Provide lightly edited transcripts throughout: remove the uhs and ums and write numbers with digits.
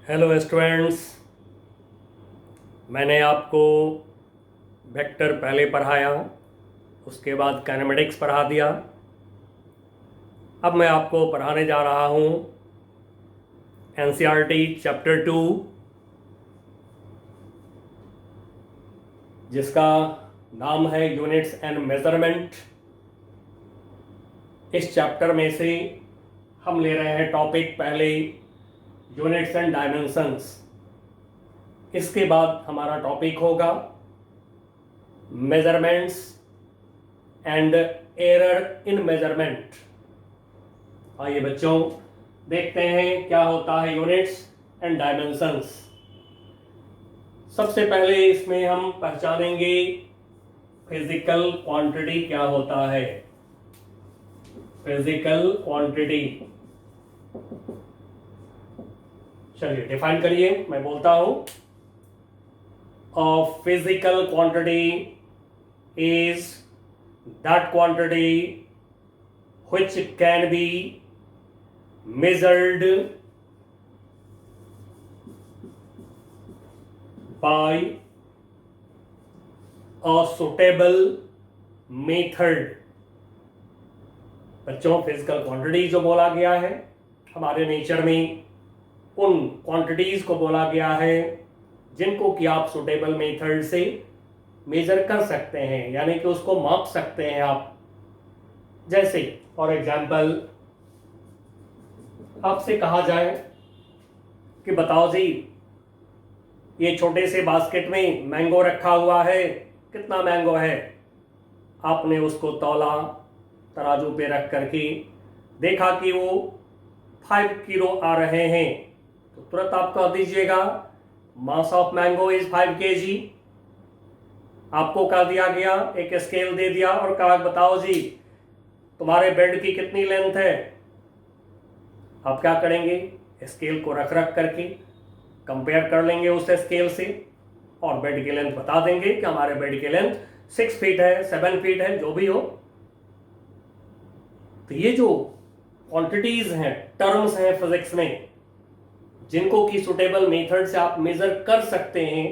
Hello students, मैंने आपको vector पहले पढ़ाया, उसके बाद काइनेमेटिक्स पढ़ा दिया। अब मैं आपको पढ़ाने जा रहा हूँ एनसीईआरटी चैप्टर 2, जिसका नाम है यूनिट्स एंड मेजरमेंट। इस चैप्टर में से हम ले रहे हैं टॉपिक पहले यूनिट्स एंड डायमेंशंस। इसके बाद हमारा टॉपिक होगा measurements and error in measurement. आइए बच्चों, देखते हैं क्या होता है यूनिट्स एंड डायमेंशंस। सबसे पहले इसमें हम पहचानेंगे फिजिकल क्वांटिटी क्या होता है। फिजिकल क्वांटिटी, चलिए डिफाइन करिए, मैं बोलता हूं। Of physical quantity is that quantity which can be measured by a suitable method। बच्चों, फिजिकल क्वांटिटी जो बोला गया है, हमारे नेचर में उन क्वांटिटीज को बोला गया है जिनको कि आप सुटेबल मेथड से मेजर कर सकते हैं, यानी कि उसको माप सकते हैं आप। जैसे फॉर एग्जाम्पल आपसे कहा जाए कि बताओ जी, ये छोटे से बास्केट में मैंगो रखा हुआ है, कितना मैंगो है? आपने उसको तौला, तराजू पे रख करके देखा कि वो 5 किलो आ रहे हैं, तो तुरंत आप कह दीजिएगा mass of mango is 5 kg। आपको कह दिया गया, एक स्केल दे दिया और कहा बताओ जी तुम्हारे बेड की कितनी लेंथ है। आप क्या करेंगे? स्केल को रख रख करके कंपेयर कर लेंगे उस स्केल से और बेड की लेंथ बता देंगे कि हमारे बेड की लेंथ 6 फीट है, 7 फीट है, जो भी हो। तो ये जो क्वांटिटीज हैं, टर्म्स हैं फिजिक्स में, जिनको की सुटेबल मेथड से आप मेजर कर सकते हैं,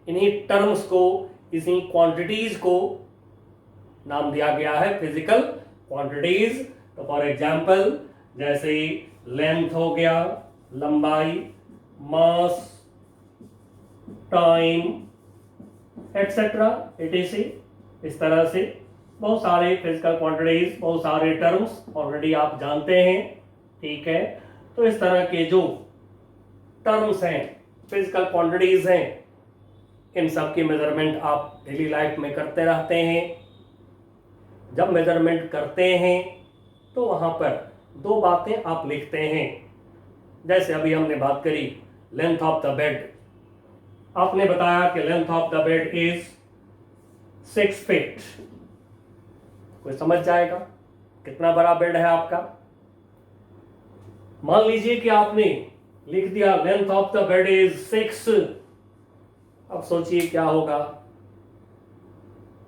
इन्हीं टर्म्स को, इसी क्वांटिटीज को नाम दिया गया है फिजिकल क्वांटिटीज। तो फॉर एग्जाम्पल जैसे लेंथ हो गया, लंबाई, मास, टाइम एक्सेट्रा, etc। इस तरह से बहुत सारे फिजिकल क्वांटिटीज, बहुत सारे टर्म्स ऑलरेडी आप जानते हैं, ठीक है। तो इस तरह के जो टर्म्स हैं, फिजिकल क्वांटिटीज हैं, इन सब की मेजरमेंट आप डेली लाइफ में करते रहते हैं। जब मेजरमेंट करते हैं तो वहां पर 2 बातें आप लिखते हैं। जैसे अभी हमने बात करी लेंथ ऑफ द बेड, आपने बताया कि length of the bed is 6 feet. कोई समझ जाएगा कितना बड़ा बेड है आपका। मान लीजिए कि आपने लिख दिया length of the bed is 6। अब सोचिए क्या होगा।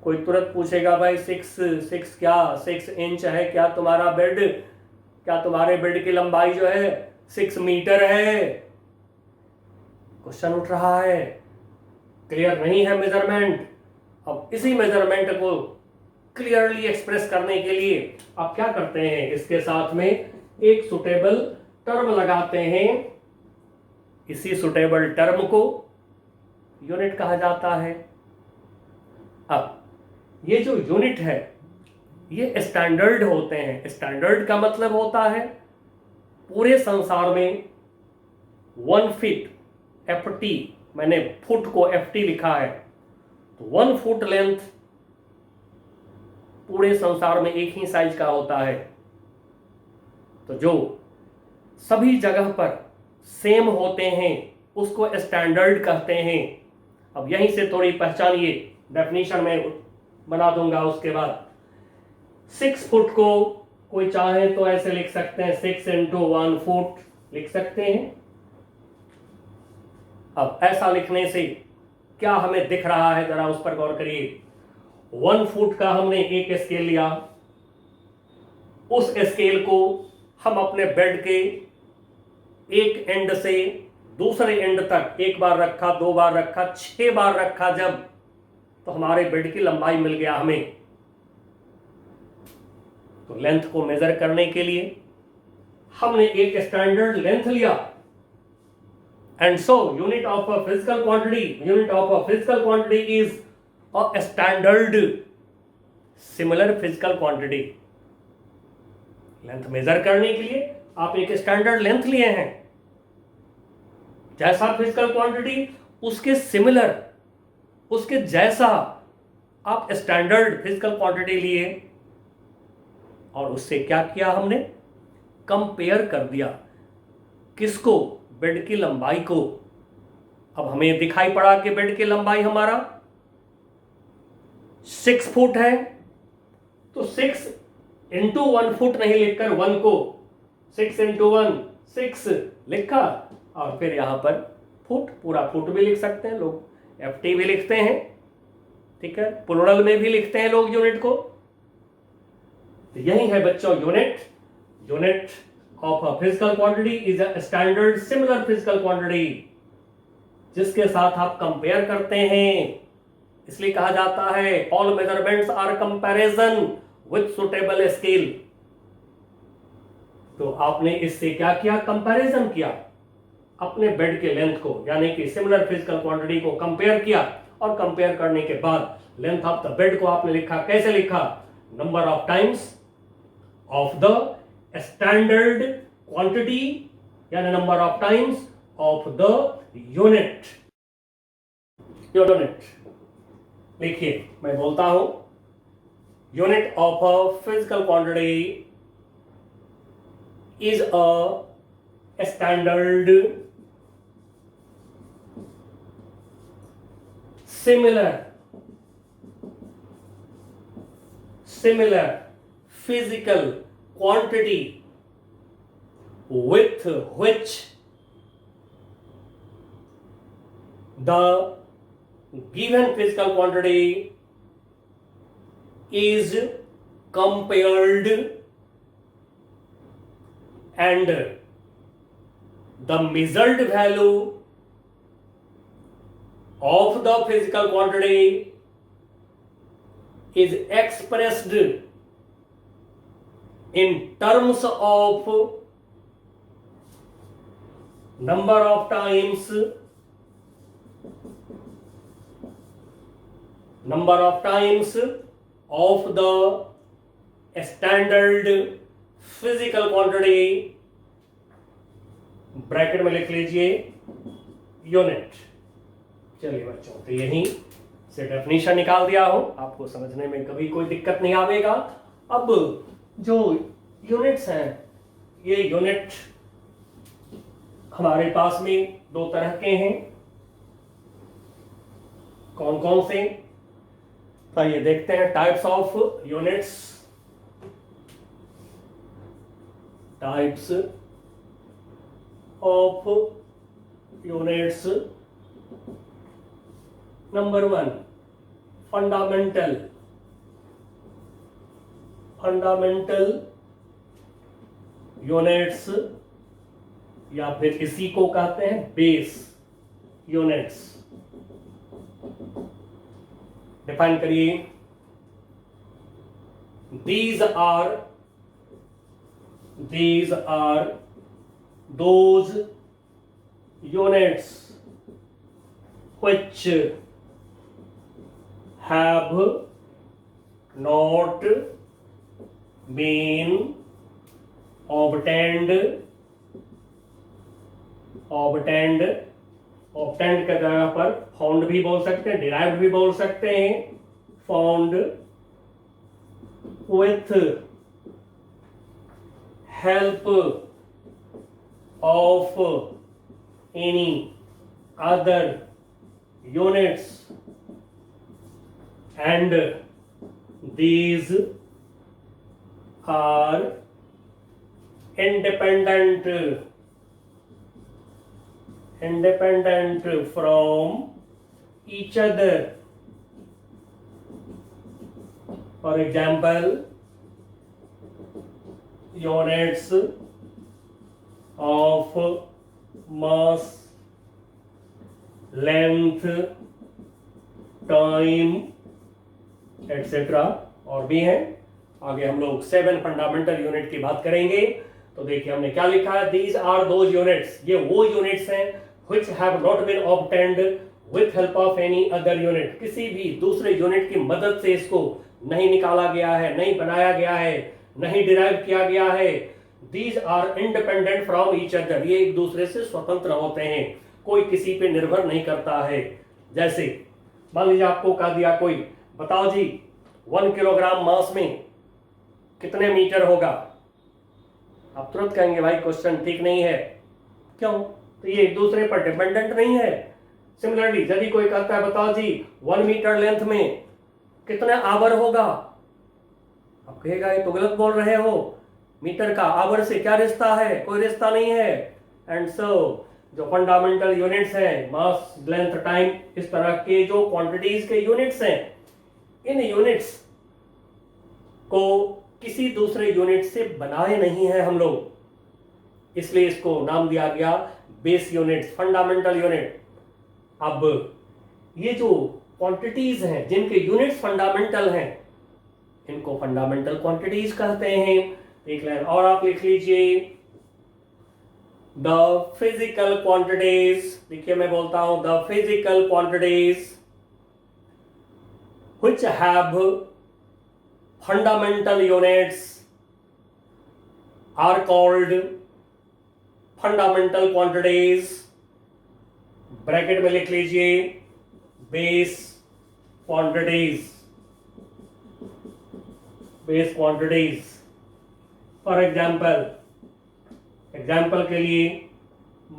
कोई तुरंत पूछेगा भाई 6 क्या 6 इंच है क्या तुम्हारा बेड? क्या तुम्हारे बेड की लंबाई जो है 6 मीटर है? क्वेश्चन उठ रहा है, क्लियर नहीं है मेजरमेंट। अब इसी मेजरमेंट को क्लियरली एक्सप्रेस करने के लिए आप क्या करते हैं? इसके साथ में एक सुटेबल टर्म लगाते हैं। इसी सुटेबल टर्म को यूनिट कहा जाता है। अब ये जो यूनिट है, ये स्टैंडर्ड होते हैं। स्टैंडर्ड का मतलब होता है पूरे संसार में 1 फीट, FT, मैंने फुट को FT लिखा है, तो 1 फुट लेंथ पूरे संसार में एक ही साइज का होता है। तो जो सभी जगह पर सेम होते हैं उसको स्टैंडर्ड कहते हैं। अब यहीं से थोड़ी पहचानिए, डेफिनेशन में बना दूंगा उसके बाद। 6 फुट को कोई चाहे तो ऐसे लिख सकते हैं, 6 × 1 फुट लिख सकते हैं। अब ऐसा लिखने से क्या हमें दिख रहा है, जरा उस पर गौर करिए। 1 फुट का हमने एक स्केल लिया, उस स्केल को हम अपने बेड के एक एंड से दूसरे एंड तक, एक बार रखा, 2 बार रखा, 6 बार रखा जब, तो हमारे बेड की लंबाई मिल गया हमें। तो लेंथ को मेजर करने के लिए हमने एक स्टैंडर्ड लेंथ लिया, and so unit of a physical quantity is a standard similar physical quantity. Length major करने के लिए आप एक स्टैंडर्ड लेंथ लिए हैं, जैसा फिजिकल क्वांटिटी उसके सिमिलर, उसके जैसा आप स्टैंडर्ड फिजिकल क्वांटिटी लिए, और उससे क्या किया हमने, कंपेयर कर दिया। किसको? बेड की लंबाई को। अब हमें दिखाई पड़ा कि बेड की लंबाई हमारा 6 फुट है, तो 6 इंटू 1 फुट नहीं लिखकर 1 को 6 इंटू 1 6 लिखा, और फिर यहां पर फुट, पूरा फुट भी लिख सकते हैं लोग, FT भी लिखते हैं, ठीक है, प्लुरल में भी लिखते हैं लोग यूनिट को। तो यही है बच्चों unit of a physical quantity is a standard similar physical quantity, जिसके साथ आप कंपेयर करते हैं। इसलिए कहा जाता है all measurements are comparison with suitable scale. तो आपने इससे क्या किया, कंपैरिजन किया, अपने बेड के लेंथ को, यानी कि सिमिलर फिजिकल क्वांटिटी को कंपेयर किया, और कंपेयर करने के बाद लेंथ ऑफ द बेड को आपने लिखा, कैसे लिखा, number of times of the standard quantity, यानी number of times of the unit. लिखिए, मैं बोलता हूं, unit of a physical quantity is a standard similar physical quantity with which the given physical quantity is compared, and the measured value of the physical quantity is expressed in terms of number of times of the standard physical quantity, bracket में लिख लीजिए unit. चलिए बच्चों, तो यही से definition निकाल दिया हो, आपको समझने में कभी कोई दिक्कत नहीं आवेगा। अब जो यूनिट्स हैं, ये यूनिट हमारे पास में 2 तरह के हैं। कौन कौन से? तो ये देखते हैं, types of units. Types of units. Number 1, fundamental units, या फिर इसी को कहते हैं बेस यूनिट्स। डिफाइन करिए। these are those units which have not been obtained के जगह पर फाउंड भी बोल सकते हैं, डिराइव्ड भी बोल सकते हैं। Found with help of any other units, and these are independent from each other. For example, units of mass length, time etcetera और भी हैं। आगे हम लोग 7 फंडामेंटल यूनिट की बात करेंगे। तो देखिए हमने क्या लिखा है, दीज आर दोज यूनिट्स, ये वो यूनिट्स हैं which have not been obtained with help of any other unit, किसी भी दूसरे यूनिट की मदद से इसको नहीं निकाला गया है, नहीं बनाया गया है, नहीं डिराइव किया गया है। These are independent from each other, ये एक दूसरे से स्वतंत्र होते हैं, कोई किसी पे निर्भर नहीं करता है। जैसे मान लीजिए आपको कह दिया कोई, बताओ जी 1 किलोग्राम मास में कितने मीटर होगा, आप तुरंत कहेंगे भाई क्वेश्चन ठीक नहीं है, क्यों, तो ये एक दूसरे पर डिपेंडेंट नहीं है। सिमिलरली यदि कोई कहता है बताओ जी 1 मीटर लेंथ में कितने आवर होगा, आप कहेगा ये तो गलत बोल रहे हो, मीटर का आवर से क्या रिश्ता है, कोई रिश्ता नहीं है। एंड सो जो फंडामेंटल यूनिट्स हैं, मास, लेंथ, टाइम, इस तरह के जो क्वांटिटीज के यूनिट्स हैं, इन यूनिट्स को किसी दूसरे यूनिट से बनाए नहीं है हम लोग, इसलिए इसको नाम दिया गया बेस यूनिट्स, फंडामेंटल यूनिट। अब ये जो क्वांटिटीज हैं जिनके यूनिट्स फंडामेंटल हैं, इनको फंडामेंटल क्वांटिटीज कहते हैं। एक लाइन और आप लिख लीजिए, द फिजिकल क्वांटिटीज, देखिए मैं बोलता हूं the physical quantities which have fundamental units are called fundamental quantities, bracket में लिख लीजिए base quantities, base quantities. For example के लिए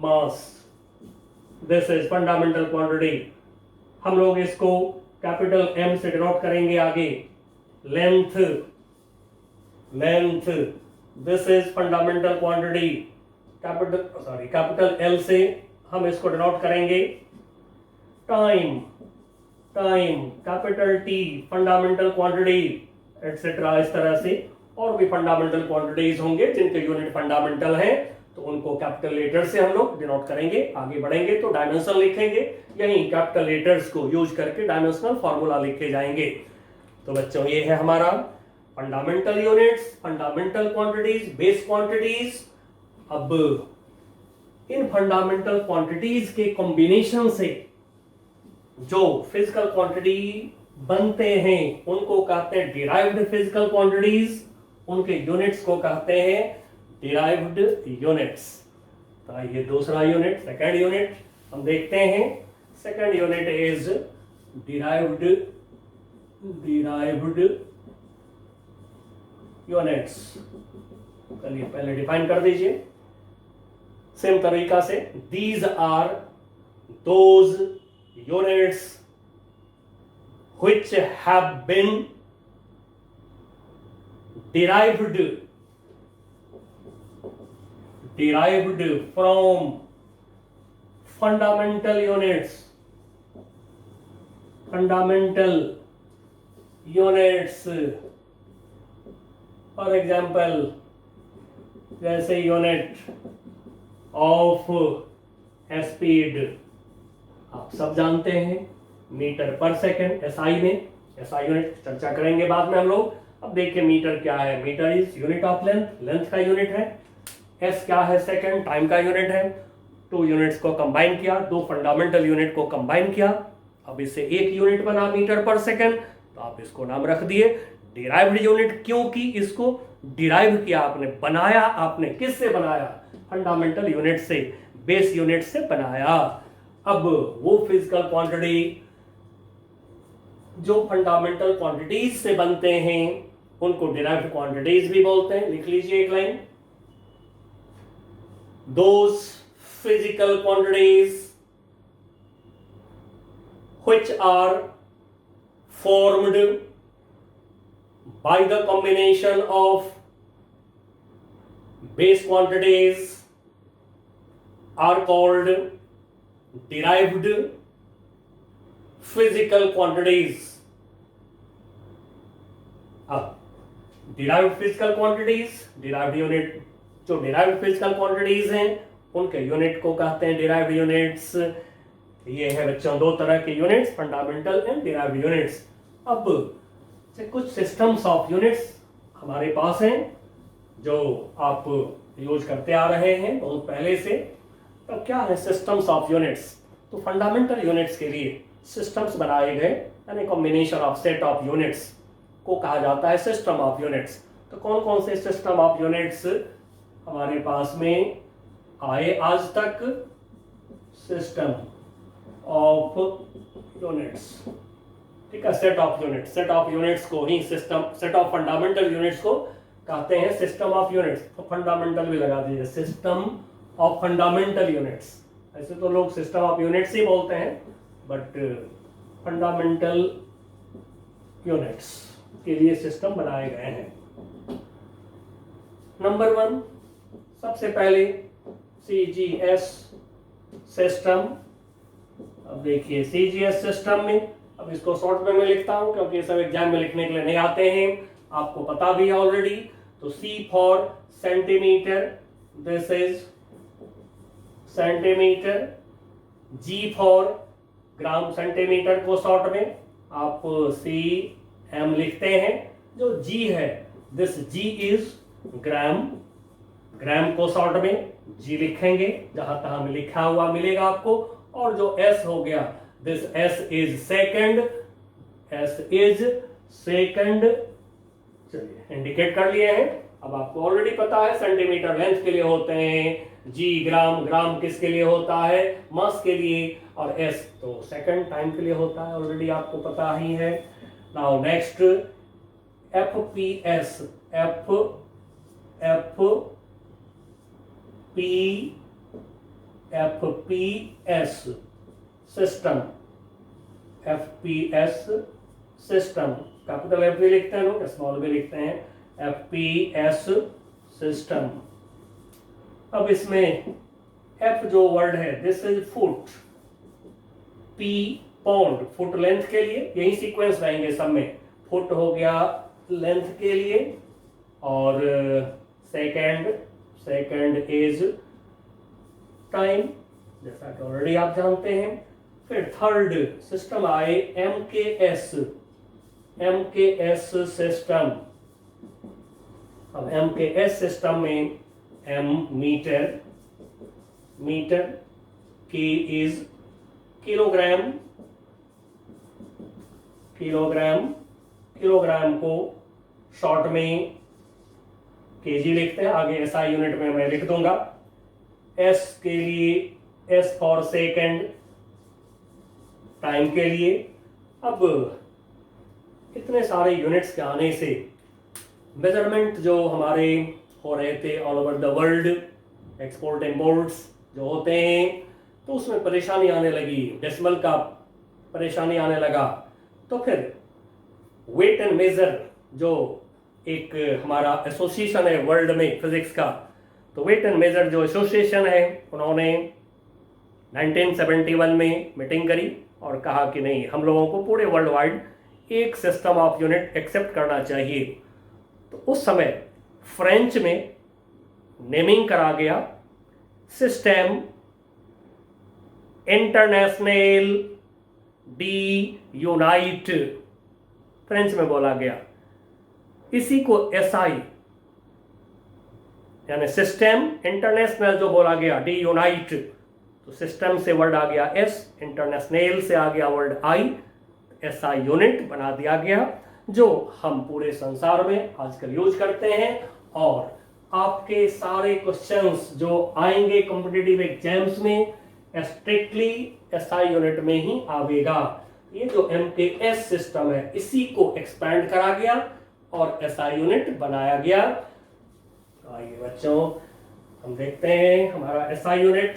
mass, this is fundamental quantity, हम लोग इसको कैपिटल एम से डिनोट करेंगे आगे। Length, this is fundamental quantity, capital L से हम इसको डिनोट करेंगे। Time, capital T, fundamental quantity etcetera, इस तरह से और भी फंडामेंटल क्वांटिटीज होंगे जिनके यूनिट फंडामेंटल हैं, तो उनको कैपिटल लेटर से हम लोग डिनोट करेंगे। आगे बढ़ेंगे तो डायमेंशन लिखेंगे, यही कैपिटल लेटर्स को यूज करके डायमेंशनल फॉर्मूला लिखे जाएंगे। तो बच्चों ये है हमारा fundamental units, fundamental quantities, base quantities. अब इन फंडामेंटल क्वांटिटीज के कॉम्बिनेशन से जो फिजिकल क्वांटिटी बनते हैं उनको कहते हैं डिराइव्ड फिजिकल क्वांटिटीज, उनके यूनिट्स को कहते हैं डिराइव्ड यूनिट्स। तो ये दूसरा यूनिट, सेकंड यूनिट हम देखते हैं। Second unit is derived units. चलिए पहले डिफाइन कर दीजिए सेम तरीका से, these are those units which have been derived from fundamental units, for example जैसे यूनिट ऑफ स्पीड आप सब जानते हैं, मीटर पर सेकेंड, एसआई में, एसआई यूनिट चर्चा करेंगे बाद में हम लोग। अब देखिए मीटर क्या है, metre is unit of length, length का यूनिट है। एस क्या है, सेकेंड, टाइम का यूनिट है। 2 यूनिट्स को कंबाइन किया, 2 फंडामेंटल यूनिट को कंबाइन किया, अब इससे एक यूनिट बना मीटर पर सेकेंड, तो आप इसको नाम रख दिए डिराइव्ड यूनिट, क्योंकि इसको डिराइव किया आपने, बनाया आपने, किससे बनाया, फंडामेंटल यूनिट से, बेस यूनिट से बनाया। अब वो फिजिकल क्वांटिटी जो फंडामेंटल क्वांटिटीज से बनते हैं उनको डिराइव्ड क्वांटिटीज भी बोलते हैं। लिख लीजिए एक line, those physical quantities which are formed by the combination of base quantities are called derived physical quantities। अब derived physical quantities, derived unit, जो derived physical quantities हैं उनके यूनिट को कहते हैं derived units। ये है बच्चों दो तरह के units, fundamental and derived units. अब कुछ सिस्टम्स ऑफ यूनिट्स हमारे पास हैं जो आप यूज करते आ रहे हैं बहुत पहले से। तो क्या है सिस्टम्स ऑफ यूनिट्स? तो फंडामेंटल यूनिट्स के लिए सिस्टम्स बनाए गए, यानी combination of set of units को कहा जाता है सिस्टम ऑफ यूनिट्स। तो कौन कौन से सिस्टम ऑफ यूनिट्स हमारे पास में आए आज तक? सिस्टम ऑफ यूनिट्स, ठीक है, set of units. Set of units को ही system, set of fundamental units को कहते हैं सिस्टम ऑफ यूनिट्स। तो फंडामेंटल भी लगा दीजिए, सिस्टम ऑफ फंडामेंटल यूनिट्स। ऐसे तो लोग सिस्टम ऑफ यूनिट्स ही बोलते हैं, बट फंडामेंटल यूनिट्स के लिए सिस्टम बनाए गए हैं। नंबर 1, सबसे पहले CGS सिस्टम। अब देखिए CGS सिस्टम में, अब इसको शॉर्ट में मैं लिखता हूं क्योंकि ये सब एग्जाम में लिखने के लिए नहीं आते हैं, आपको पता भी है ऑलरेडी। तो C for centimetre, this is centimetre. G for gram, centimetre को शॉर्ट में आप CM लिखते हैं। जो G है, दिस G इज ग्राम, ग्राम को शॉर्ट में G लिखेंगे, जहां तहां में लिखा हुआ मिलेगा आपको। और जो S हो गया, this S is second, S is second. चलिए इंडिकेट कर लिए हैं। अब आपको ऑलरेडी पता है सेंटीमीटर लेंथ के लिए होते हैं, G ग्राम, ग्राम किसके लिए होता है? मास के लिए। और S तो सेकंड टाइम के लिए होता है, ऑलरेडी आपको पता ही है। Now next FPS, FPS system, FPS system, capital F भी लिखते हैं लोग, स्मॉल भी लिखते हैं, FPS सिस्टम। अब इसमें F जो वर्ड है, this is foot, P pound, foot length के लिए, यही सीक्वेंस रहेंगे सब में। फुट हो गया लेंथ के लिए, और सेकंड इज टाइम, जैसा कि ऑलरेडी आप जानते हैं। फिर थर्ड सिस्टम आए MKS सिस्टम। अब MKS सिस्टम में M metre, K is kilogram, kilogram को शॉर्ट में kg लिखते हैं, आगे SI यूनिट में मैं लिख दूंगा। S के लिए S फॉर सेकंड, टाइम के लिए। अब इतने सारे यूनिट्स के आने से मेजरमेंट जो हमारे हो रहे थे all over the world, export imports जो होते हैं, तो उसमें परेशानी आने लगी, डेसिमल का परेशानी आने लगा। तो फिर वेट एंड मेजर जो एक हमारा एसोसिएशन है वर्ल्ड में फिजिक्स का, तो वेट एंड मेजर जो एसोसिएशन है, उन्होंने 1971 में मीटिंग करी और कहा कि नहीं, हम लोगों को पूरे वर्ल्ड वाइड एक सिस्टम ऑफ यूनिट एक्सेप्ट करना चाहिए। तो उस समय फ्रेंच में नेमिंग करा गया system international D unite, French में बोला गया। इसी को SI यानी सिस्टम इंटरनेशनल जो बोला गया, डी यूनाइट, तो सिस्टम से वर्ड आ गया S, इंटरनेशनल से आ गया वर्ड I, SI यूनिट बना दिया गया, जो हम पूरे संसार में आजकल यूज करते हैं। और आपके सारे क्वेश्चंस जो आएंगे कॉम्पिटिटिव एग्जाम्स में स्ट्रिक्टली SI यूनिट में ही आवेगा। ये जो MKS सिस्टम है, इसी को एक्सपैंड करा गया और SI यूनिट बनाया गया। तो आइए बच्चों, हम देखते हैं हमारा SI यूनिट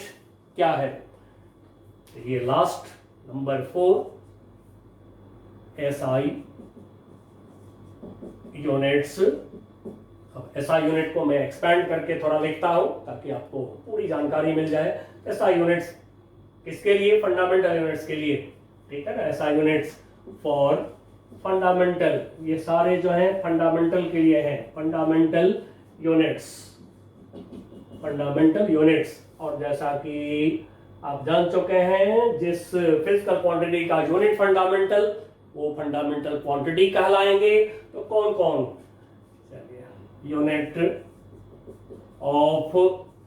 क्या है। ये लास्ट नंबर 4 SI यूनिट्स। अब SI यूनिट को मैं एक्सपैंड करके थोड़ा लिखता हूं ताकि आपको पूरी जानकारी मिल जाए। SI यूनिट्स किसके लिए? फंडामेंटल यूनिट्स के लिए, ठीक है ना। SI यूनिट्स फॉर फंडामेंटल, ये सारे जो हैं फंडामेंटल के लिए हैं, फंडामेंटल यूनिट्स। और जैसा कि आप जान चुके हैं जिस फिजिकल क्वांटिटी का यूनिट फंडामेंटल, वो फंडामेंटल क्वांटिटी कहलाएंगे। तो कौन कौन, चलिए unit of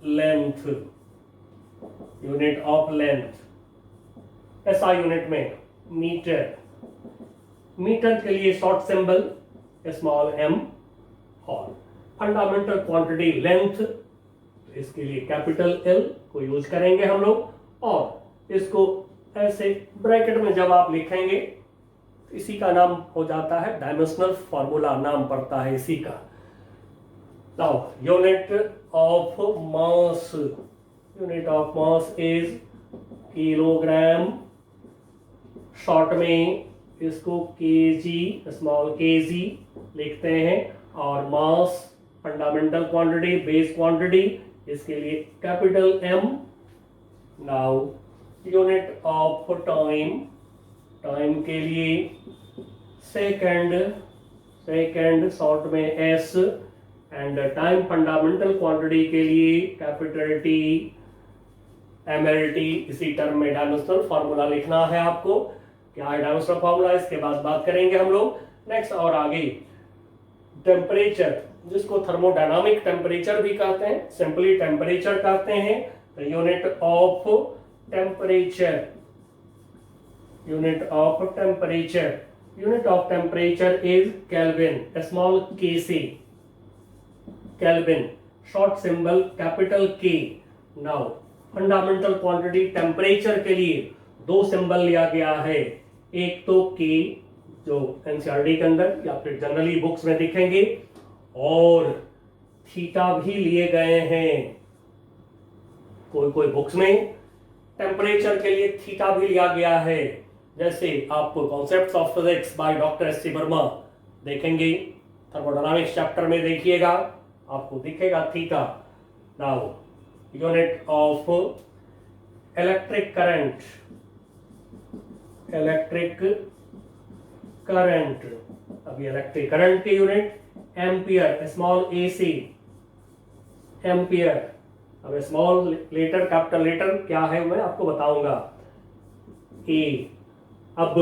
length, unit of length ऐसा यूनिट में मीटर, मीटर के लिए शॉर्ट सिंबल स्मॉल m, और फंडामेंटल क्वांटिटी लेंथ, तो इसके लिए कैपिटल L को यूज करेंगे हम लोग। और इसको ऐसे ब्रैकेट में जब आप लिखेंगे तो इसी का नाम हो जाता है डायमेंशनल फॉर्मूला, नाम पड़ता है इसी का। Now unit of mass, unit of mass is kilogram, short में इसको केजी, स्मॉल केजी लिखते हैं। और मास फंडामेंटल क्वांटिटी, बेस क्वांटिटी, इसके लिए capital M। Now unit of time, time के लिए सेकंड, सेकंड शॉर्ट में S। And time fundamental quantity के लिए कैपिटल T, MLT। इसी टर्म में डायमेंशनल फॉर्मूला लिखना है आपको। क्या है डायमेंशनल फॉर्मूला, इसके बाद बात करेंगे हम लोग नेक्स्ट। और आगे टेम्परेचर, जिसको थर्मोडायनामिक टेम्परेचर भी कहते हैं, सिंपली टेम्परेचर कहते हैं। तो unit of temperature, unit of temperature, unit of temperature is kelvin, small k से kelvin, short symbol capital K। Now fundamental quantity temperature के लिए दो सिंबल लिया गया है, एक तो K जो एनसीईआरटी के अंदर या फिर जनरली बुक्स में दिखेंगे, और थीटा भी लिए गए हैं। कोई कोई बुक्स में टेम्परेचर के लिए थीटा भी लिया गया है, जैसे आप concepts of physics by doctor S C Verma देखेंगे, थर्मोडायनामिक्स चैप्टर में देखिएगा, आपको दिखेगा theta. Now unit of electric current, electric current, अभी इलेक्ट्रिक करंट की यूनिट एम्पियर, स्मॉल a से एम्पियर। अब स्मॉल लेटर कैपिटल लेटर क्या है मैं आपको बताऊंगा। ए, अब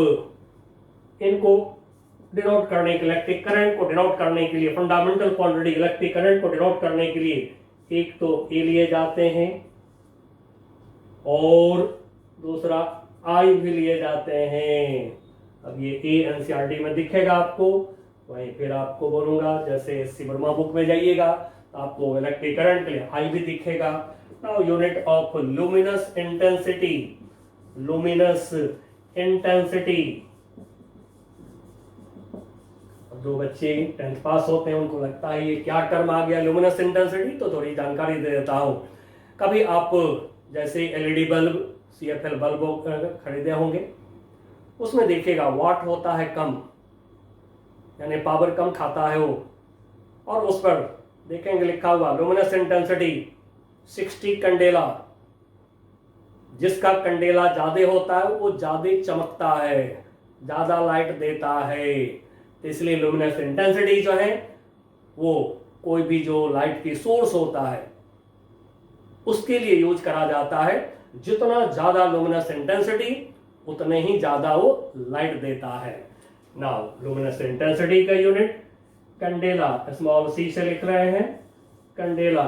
इनको डिनोट करने के, इलेक्ट्रिक करंट को डिनोट करने के लिए, फंडामेंटल क्वांटिटी इलेक्ट्रिक करंट को डिनोट करने के लिए एक तो ए लिए जाते हैं और दूसरा आई भी लिए जाते हैं। अब ये ए एनसीईआरटी में दिखेगा आपको, वहीं फिर आपको बोलूंगा जैसे एस सी वर्मा बुक में जाइएगा तो आपको इलेक्ट्रिक करंट के लिए आई भी दिखेगा। Now unit of luminous intensity, luminous intensity. जो बच्चे 10th पास होते हैं उनको लगता है ये क्या टर्म आ गया लुमिनस इंटेंसिटी, तो थोड़ी जानकारी दे देता हूं। कभी आप जैसे एलईडी बल्ब, सीएफएल बल्ब खरीदे होंगे, उसमें देखिएगा वाट होता है कम, यानी पावर कम खाता है वो, और उस पर देखेंगे लिखा हुआ लुमिनस इंटेंसिटी 60 कैंडेला। जिसका कैंडेला ज्यादा होता है वो ज्यादा चमकता है, ज्यादा लाइट देता है। तो इसलिए लुमिनस इंटेंसिटी जो है वो कोई भी जो लाइट की सोर्स होता है उसके लिए यूज करा जाता है। जितना ज्यादा लुमिनस इंटेंसिटी उतने ही ज्यादा वो लाइट देता है। नाउ लुमिनस इंटेंसिटी का यूनिट कैंडेला, स्मॉल सी से लिख रहे हैं कैंडेला।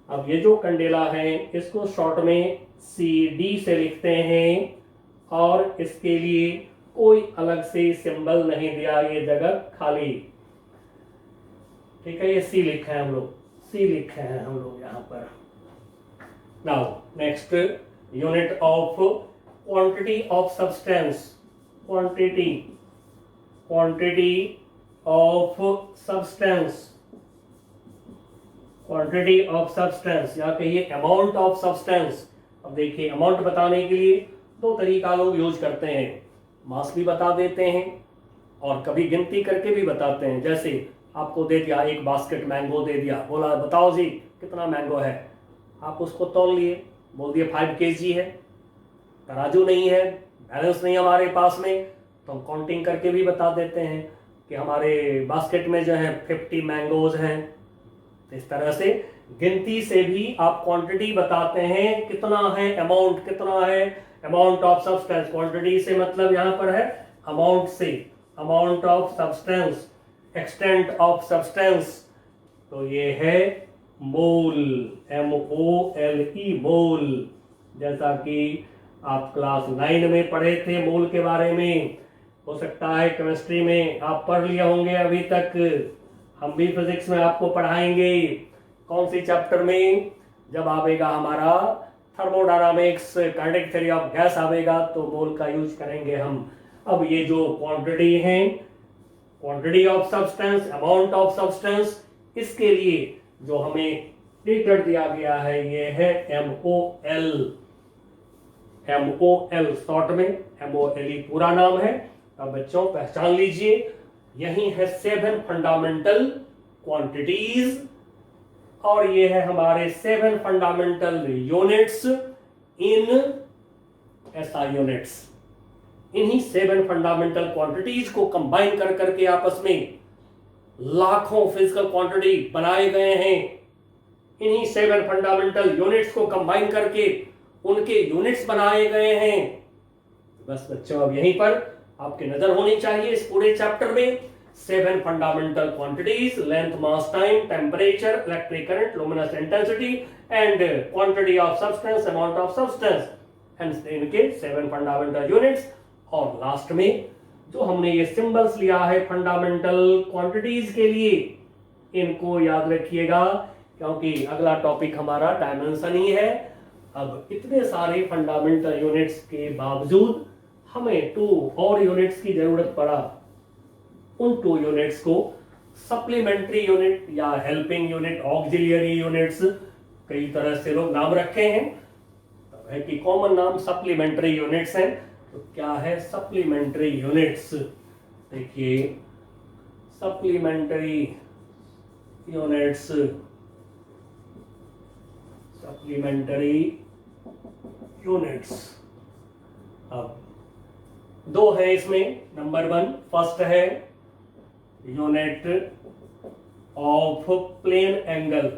अब ये जो कैंडेला है इसको शॉर्ट में CD से लिखते हैं, और इसके लिए कोई अलग से सिंबल नहीं दिया, ये जगह खाली। ठीक है, ये C लिखा है हम लोग, C लिखे हैं हम लोग यहाँ पर। Now next unit of quantity of substance, quantity, quantity of substance, quantity of substance या कहिए अमाउंट ऑफ सब्सटेंस। अब देखिए अमाउंट बताने के लिए दो तरीका लोग यूज करते हैं, मास भी बता देते हैं और कभी गिनती करके भी बताते हैं। जैसे आपको दे दिया एक बास्केट मैंगो दे दिया, बोला बताओ जी कितना मैंगो है, आप उसको तौल लिए, बोल दिए 5 kg है, तराजू नहीं है, बैलेंस नहीं हमारे पास में, तो हम काउंटिंग करके भी बता देते हैं कि हमारे बास्केट में जो है 50 मैंगोज हैं। तो इस तरह से गिनती से भी आप क्वांटिटी बताते हैं, कितना है, अमाउंट कितना है, अमाउंट ऑफ सब्सटेंस। क्वांटिटी से मतलब यहां पर है अमाउंट से, amount of substance, extent of substance, तो ये है मोल, MOLE, मोल। जैसा कि आप क्लास 9 में पढ़े थे मोल के बारे में, हो सकता है केमिस्ट्री में आप पढ़ लिए होंगे अभी तक, हम भी फिजिक्स में आपको पढ़ाएंगे। कौन सी चैप्टर में? जब आवेगा हमारा thermodynamics, kinetic theory of gas आवेगा तो मोल का यूज करेंगे हम। अब ये जो क्वांटिटी है, quantity of substance, amount of substance, इसके लिए जो हमें लीटर दिया गया है ये है MOL। MOL शॉर्ट में, MOLE पूरा नाम है। अब बच्चों पहचान लीजिए, यही है 7 फंडामेंटल क्वांटिटीज, और ये है हमारे 7 fundamental units in SI units. इन्हीं 7 फंडामेंटल क्वांटिटीज को कंबाइन कर करके आपस में लाखों फिजिकल क्वांटिटी बनाए गए हैं। इन्हीं 7 फंडामेंटल यूनिट्स को कंबाइन करके उनके यूनिट्स बनाए गए हैं। बस बच्चों अब यहीं पर आपकी नजर होनी चाहिए इस पूरे चैप्टर में। 7 fundamental quantities, length, mass, time, temperature, electric current, luminous intensity and quantity of substance, amount of substance, hence इनके 7 फंडामेंटल यूनिट्स। और लास्ट में जो हमने ये सिंबल्स लिया है फंडामेंटल क्वांटिटीज के लिए, इनको याद रखिएगा क्योंकि अगला टॉपिक हमारा डायमेंशन ही है। अब इतने सारे फंडामेंटल यूनिट्स के बावजूद हमें 2 और यूनिट्स की जरूरत पड़ा। उन 2 यूनिट्स को सप्लीमेंट्री यूनिट या हेल्पिंग यूनिट, ऑक्सिलियरी यूनिट्स, कई तरह से लोग नाम रखे हैं। तब है कि कॉमन नाम सप्लीमेंट्री यूनिट्स हैं। तो क्या है सप्लीमेंट्री यूनिट्स? देखिए सप्लीमेंट्री यूनिट्स, सप्लीमेंट्री यूनिट्स अब 2 है इसमें। नंबर 1 फर्स्ट है unit of plane angle,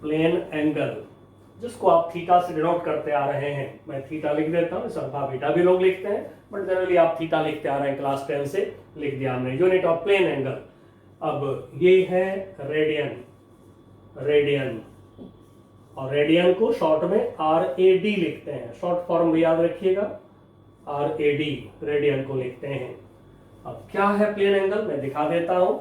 plane angle जिसको आप थीटा से डिनोट करते आ रहे हैं। मैं थीटा लिख देता हूँ, अल्फा बीटा भी लोग लिखते हैं, बट जनरली आप थीटा लिखते आ रहे हैं, क्लास 10 से लिख दिया हमने, यूनिट ऑफ प्लेन एंगल। अब ये है रेडियन, रेडियन, और रेडियन को शॉर्ट में RAD लिखते हैं, शॉर्ट फॉर्म भी याद रखिएगा, RAD, रेडियन को लिखते हैं। अब क्या है प्लेन एंगल मैं दिखा देता हूं।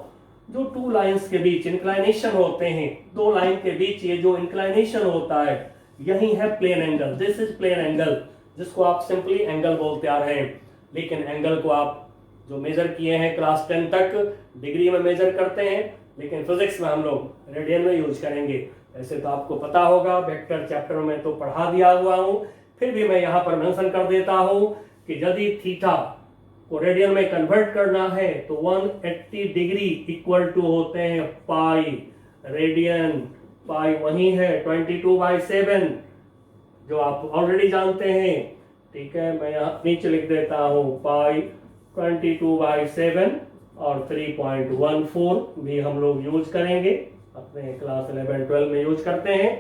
जो 2 लाइंस के बीच इंक्लाइनेशन होते हैं, 2 लाइन के बीच ये जो इंक्लाइनेशन होता है यही है plane angle. This is plane angle, जिसको आप सिंपली एंगल बोलते आ रहे हैं। लेकिन एंगल को आप जो मेजर किए हैं क्लास 10 तक डिग्री में मेजर करते हैं, लेकिन फिजिक्स में हम लोग रेडियन में यूज करेंगे। ऐसे तो आपको पता होगा, वेक्टर चैप्टर में तो पढ़ा दिया हुआ हूं, फिर भी मैं यहाँ पर मेंशन कर देता हूं कि यदि थीटा को रेडियन में कन्वर्ट करना है तो 180 डिग्री इक्वल टू होते हैं पाई रेडियन। पाई वही है 22/7 जो आप ऑलरेडी जानते हैं। ठीक है, मैं यहाँ नीचे लिख देता हूँ पाई 22/7 और 3.14 भी हम लोग यूज करेंगे, अपने क्लास 11-12 में यूज करते हैं।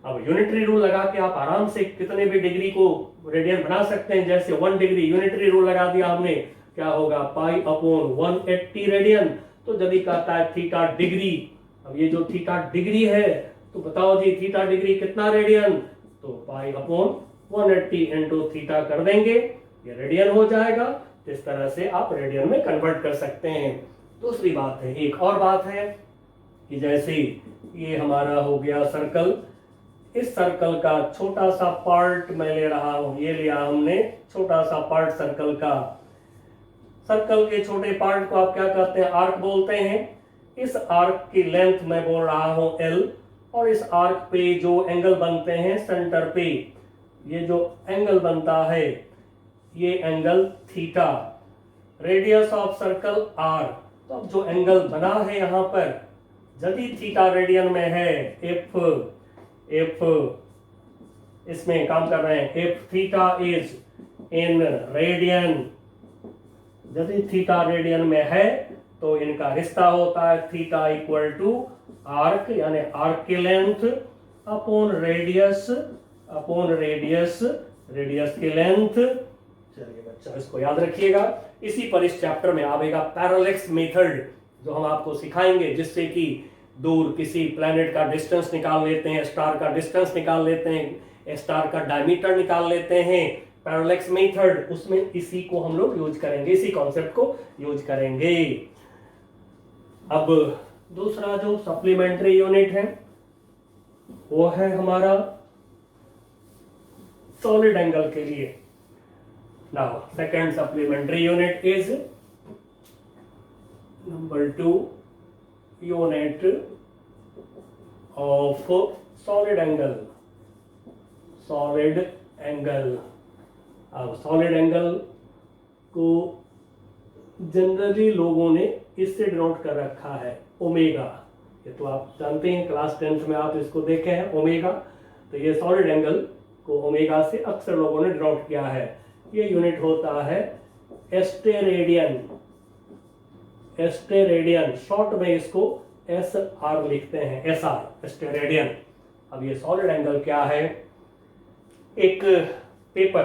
अब यूनिटरी रूल लगा के आप आराम से कितने भी डिग्री को रेडियन बना सकते हैं। जैसे 1 डिग्री यूनिटरी रूल लगा दिया हमने, क्या होगा पाई अपॉन 180 रेडियन। तो यदि कहता है थीटा डिग्री, अब ये जो थीटा डिग्री है तो बताओ जी थीटा डिग्री कितना रेडियन, तो पाई अपॉन 180 इंटू थीटा कर देंगे, ये रेडियन हो जाएगा। इस तरह से आप रेडियन में कन्वर्ट कर सकते हैं। दूसरी बात है, एक और बात है कि जैसे ये हमारा हो गया सर्कल, इस सर्कल का छोटा सा पार्ट मैं ले रहा हूं, ये लिया हमने छोटा सा पार्ट सर्कल का। सर्कल के छोटे पार्ट को आप क्या कहते हैं, आर्क बोलते हैं। इस आर्क की लेंथ मैं बोल रहा हूं L, और इस आर्क पे जो एंगल बनते हैं सेंटर पे, ये जो एंगल बनता है ये angle theta, radius of circle R। तो अब जो एंगल बना है यहाँ पर, यदि थीटा रेडियन में है, if इसमें काम कर रहे हैं, if theta is in radian, यदि थीटा रेडियन में है तो इनका रिश्ता होता है थीटा इक्वल टू आर्क यानी आर्क की लेंथ अपॉन रेडियस रेडियस की लेंथ। चलिए बच्चा इसको याद रखिएगा। इसी पर इस चैप्टर में आएगा पैरालेक्स मेथड, जो हम आपको सिखाएंगे, जिससे कि दूर किसी प्लेनेट का डिस्टेंस निकाल लेते हैं, स्टार का डिस्टेंस निकाल लेते हैं, स्टार का डायमीटर निकाल लेते हैं। पैरालेक्स मेथड, उसमें इसी को हम लोग यूज करेंगे, इसी कॉन्सेप्ट को यूज करेंगे। अब दूसरा जो सप्लीमेंट्री यूनिट है वो है हमारा सॉलिड एंगल के लिए। Now second supplementary unit is number 2 unit of solid angle. अब सॉलिड एंगल को जनरली लोगों ने इससे डिनोट कर रखा है ओमेगा। ये तो आप जानते हैं, क्लास 10th में आप इसको देखे हैं ओमेगा। तो ये सॉलिड एंगल को ओमेगा से अक्सर लोगों ने डिनोट किया है। ये यूनिट होता है एस्टेरेडियन, शॉर्ट में इसको SR लिखते हैं, SR एस्टेरेडियन। अब ये सॉलिड एंगल क्या है? एक पेपर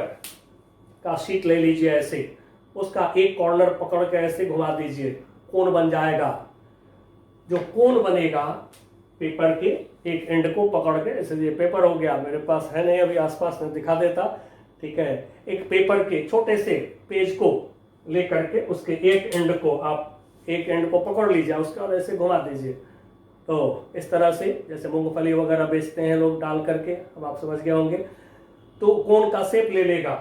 का शीट ले लीजिए, ऐसे उसका एक कॉर्नर पकड़ के ऐसे घुमा दीजिए, कोण बन जाएगा। जो कोण बनेगा पेपर के एक एंड को पकड़ के, ऐसे ये पेपर हो गया, मेरे पास है नहीं अभी, आसपास में दिखा देता, ठीक है। एक पेपर के छोटे से पेज को लेकर के उसके एक एंड को आप एक एंड को पकड़ लीजिए, उसका और ऐसे घुमा दीजिए। तो इस तरह से जैसे मूंगफली वगैरह बेचते हैं लोग डाल करके, अब आप समझ गए होंगे। तो कोण का शेप ले लेगा।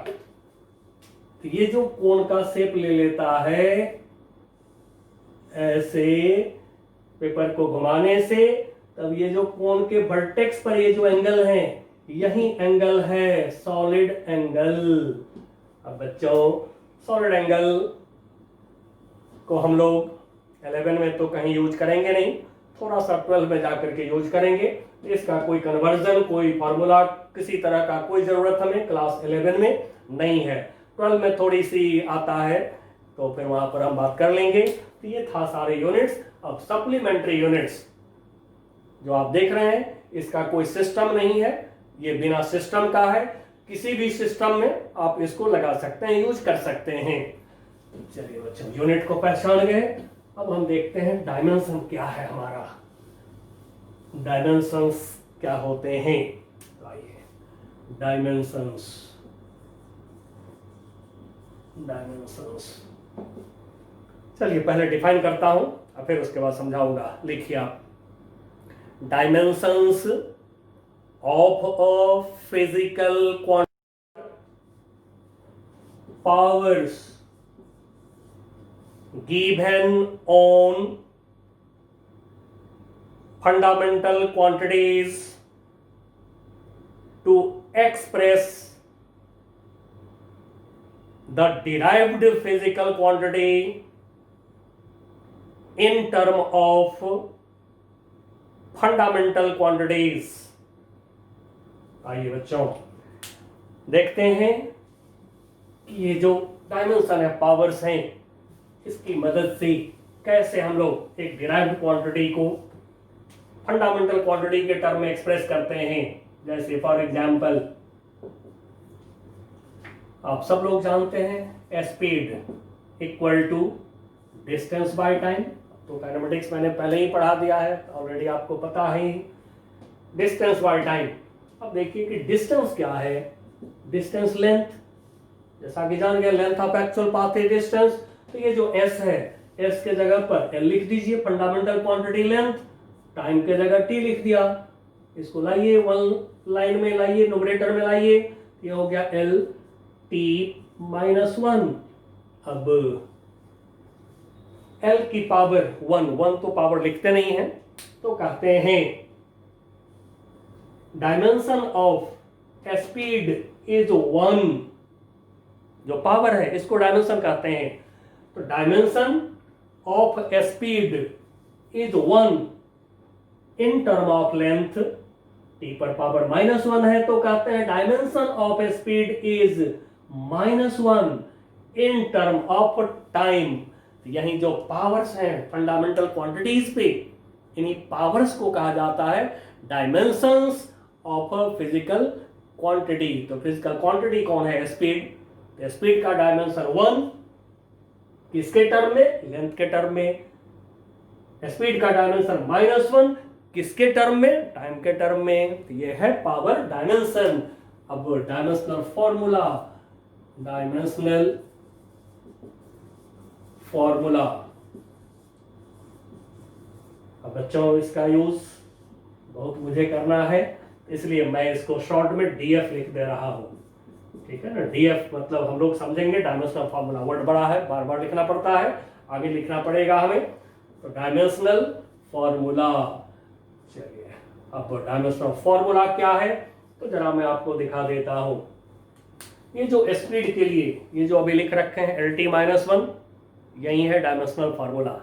तो ये जो कोण का शेप ले लेता है ऐसे पेपर को घुमाने से, तब ये जो कोण के वर्टेक्स पर ये जो एंगल है, यही एंगल है सॉलिड एंगल। अब बच्चों सॉलिड एंगल को हम लोग 11 में तो कहीं यूज करेंगे नहीं, थोड़ा सा 12 में जाकर के यूज करेंगे। इसका कोई कन्वर्जन, कोई फार्मूला, किसी तरह का कोई जरूरत हमें क्लास 11 में नहीं है। 12 में थोड़ी सी आता है, तो फिर वहां पर हम बात कर लेंगे। तो ये था सारे यूनिट्स। अब सप्लीमेंट्री यूनिट्स जो आप देख रहे हैं, इसका कोई सिस्टम नहीं है, ये बिना सिस्टम का है। किसी भी सिस्टम में आप इसको लगा सकते हैं, यूज कर सकते हैं। चलिए बच्चों, यूनिट को पहचान गए। अब हम देखते हैं डायमेंशन क्या है हमारा, डायमेंशंस क्या होते हैं। आइए, डायमेंशंस चलिए पहले डिफाइन करता हूं और फिर उसके बाद समझाऊंगा। लिखिए आप, dimensions of a physical quantity, powers given on fundamental quantities to express the derived physical quantity in term of fundamental quantities। आइए बच्चों देखते हैं कि ये जो डायमेंशन है, पावर्स हैं, इसकी मदद से कैसे हम लोग एक डिराइव्ड क्वांटिटी को फंडामेंटल क्वांटिटी के टर्म में एक्सप्रेस करते हैं। जैसे फॉर एग्जांपल आप सब लोग जानते हैं speed equal to distance by time. तो काइनेमेटिक्स मैंने पहले ही पढ़ा दिया है, ऑलरेडी आपको पता है डिस्टेंस बाय टाइम। अब देखिए कि डिस्टेंस क्या है, डिस्टेंस लेंथ, जैसा कि जान गए लेंथ ऑफ एक्चुअल पाथ है डिस्टेंस। तो ये जो s है, s के जगह पर l लिख दीजिए, फंडामेंटल क्वांटिटी लेंथ, टाइम के जगह t लिख दिया। इसको लाइए, वन लाइन में लाइए, न्यूमरेटर में लाइए, ये हो गया l t माइनस 1। अब l की पावर 1 तो पावर लिखते नहीं है, तो कहते हैं डायमेंशन ऑफ स्पीड इज 1। जो पावर है इसको डायमेंशन कहते हैं। तो dimension of speed is 1 in term of length, T पर पावर -1 है, तो कहते हैं dimension of speed is -1 in term of time. यही जो पावर्स हैं फंडामेंटल क्वांटिटीज पे, इन्हीं पावर्स को कहा जाता है dimensions of a physical quantity. तो फिजिकल क्वांटिटी कौन है? स्पीड। स्पीड का डायमेंशन 1 किसके टर्म में? लेंथ के टर्म में। स्पीड का डायमेंशन -1 किसके टर्म में? टाइम के टर्म में। तो ये है पावर डायमेंशन। अब डायमेंशनल फॉर्मूला, डायमेंशनल फॉर्मूला। अब बच्चों इसका यूज बहुत मुझे करना है, इसलिए मैं इसको शॉर्ट में डीएफ लिख दे रहा हूं। ठीक है ना, डीएफ मतलब हम लोग समझेंगे डायमेंशनल फॉर्मूला। वर्ड बड़ा है, बार बार लिखना पड़ता है, आगे लिखना पड़ेगा हमें। तो डायमेंशनल फॉर्मूला। चलिए अब डायमेंशनल फॉर्मूला क्या है तो जरा मैं आपको दिखा देता हूं। ये जो स्पीड के लिए ये जो अभी लिख रखे हैं LT-1, यही है डायमेंशनल फॉर्मूला।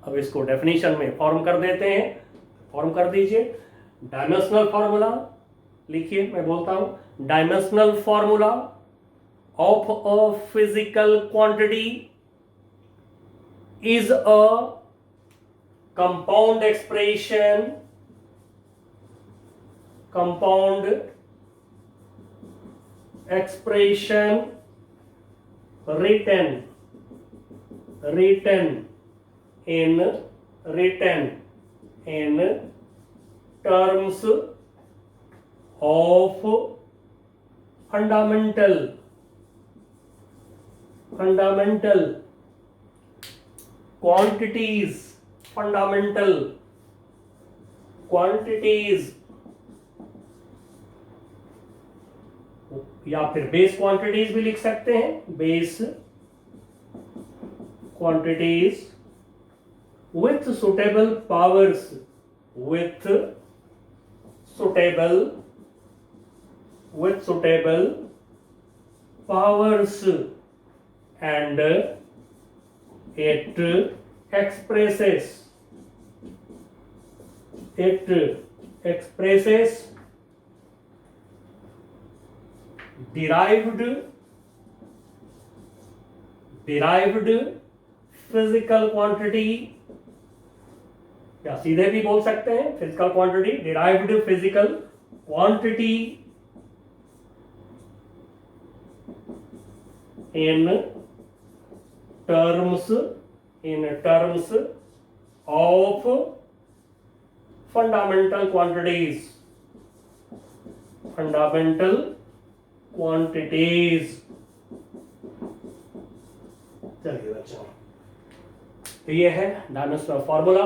अब इसको डेफिनेशन में फॉर्म कर देते हैं। फॉर्म कर दीजिए। डायमेंशनल फॉर्मूला लिखिए, मैं बोलता हूं। Dimensional formula of a physical quantity is a compound expression, compound expression written in terms of fundamental quantities, fundamental quantities, या फिर बेस क्वांटिटीज भी लिख सकते हैं। Base quantities with suitable powers, with suitable powers, and it expresses derived physical quantity, या सीधे भी बोल सकते हैं physical quantity, derived physical quantity in terms of fundamental quantities, चलिए बच्चों, तो ये है डायमेंशनल फॉर्मूला।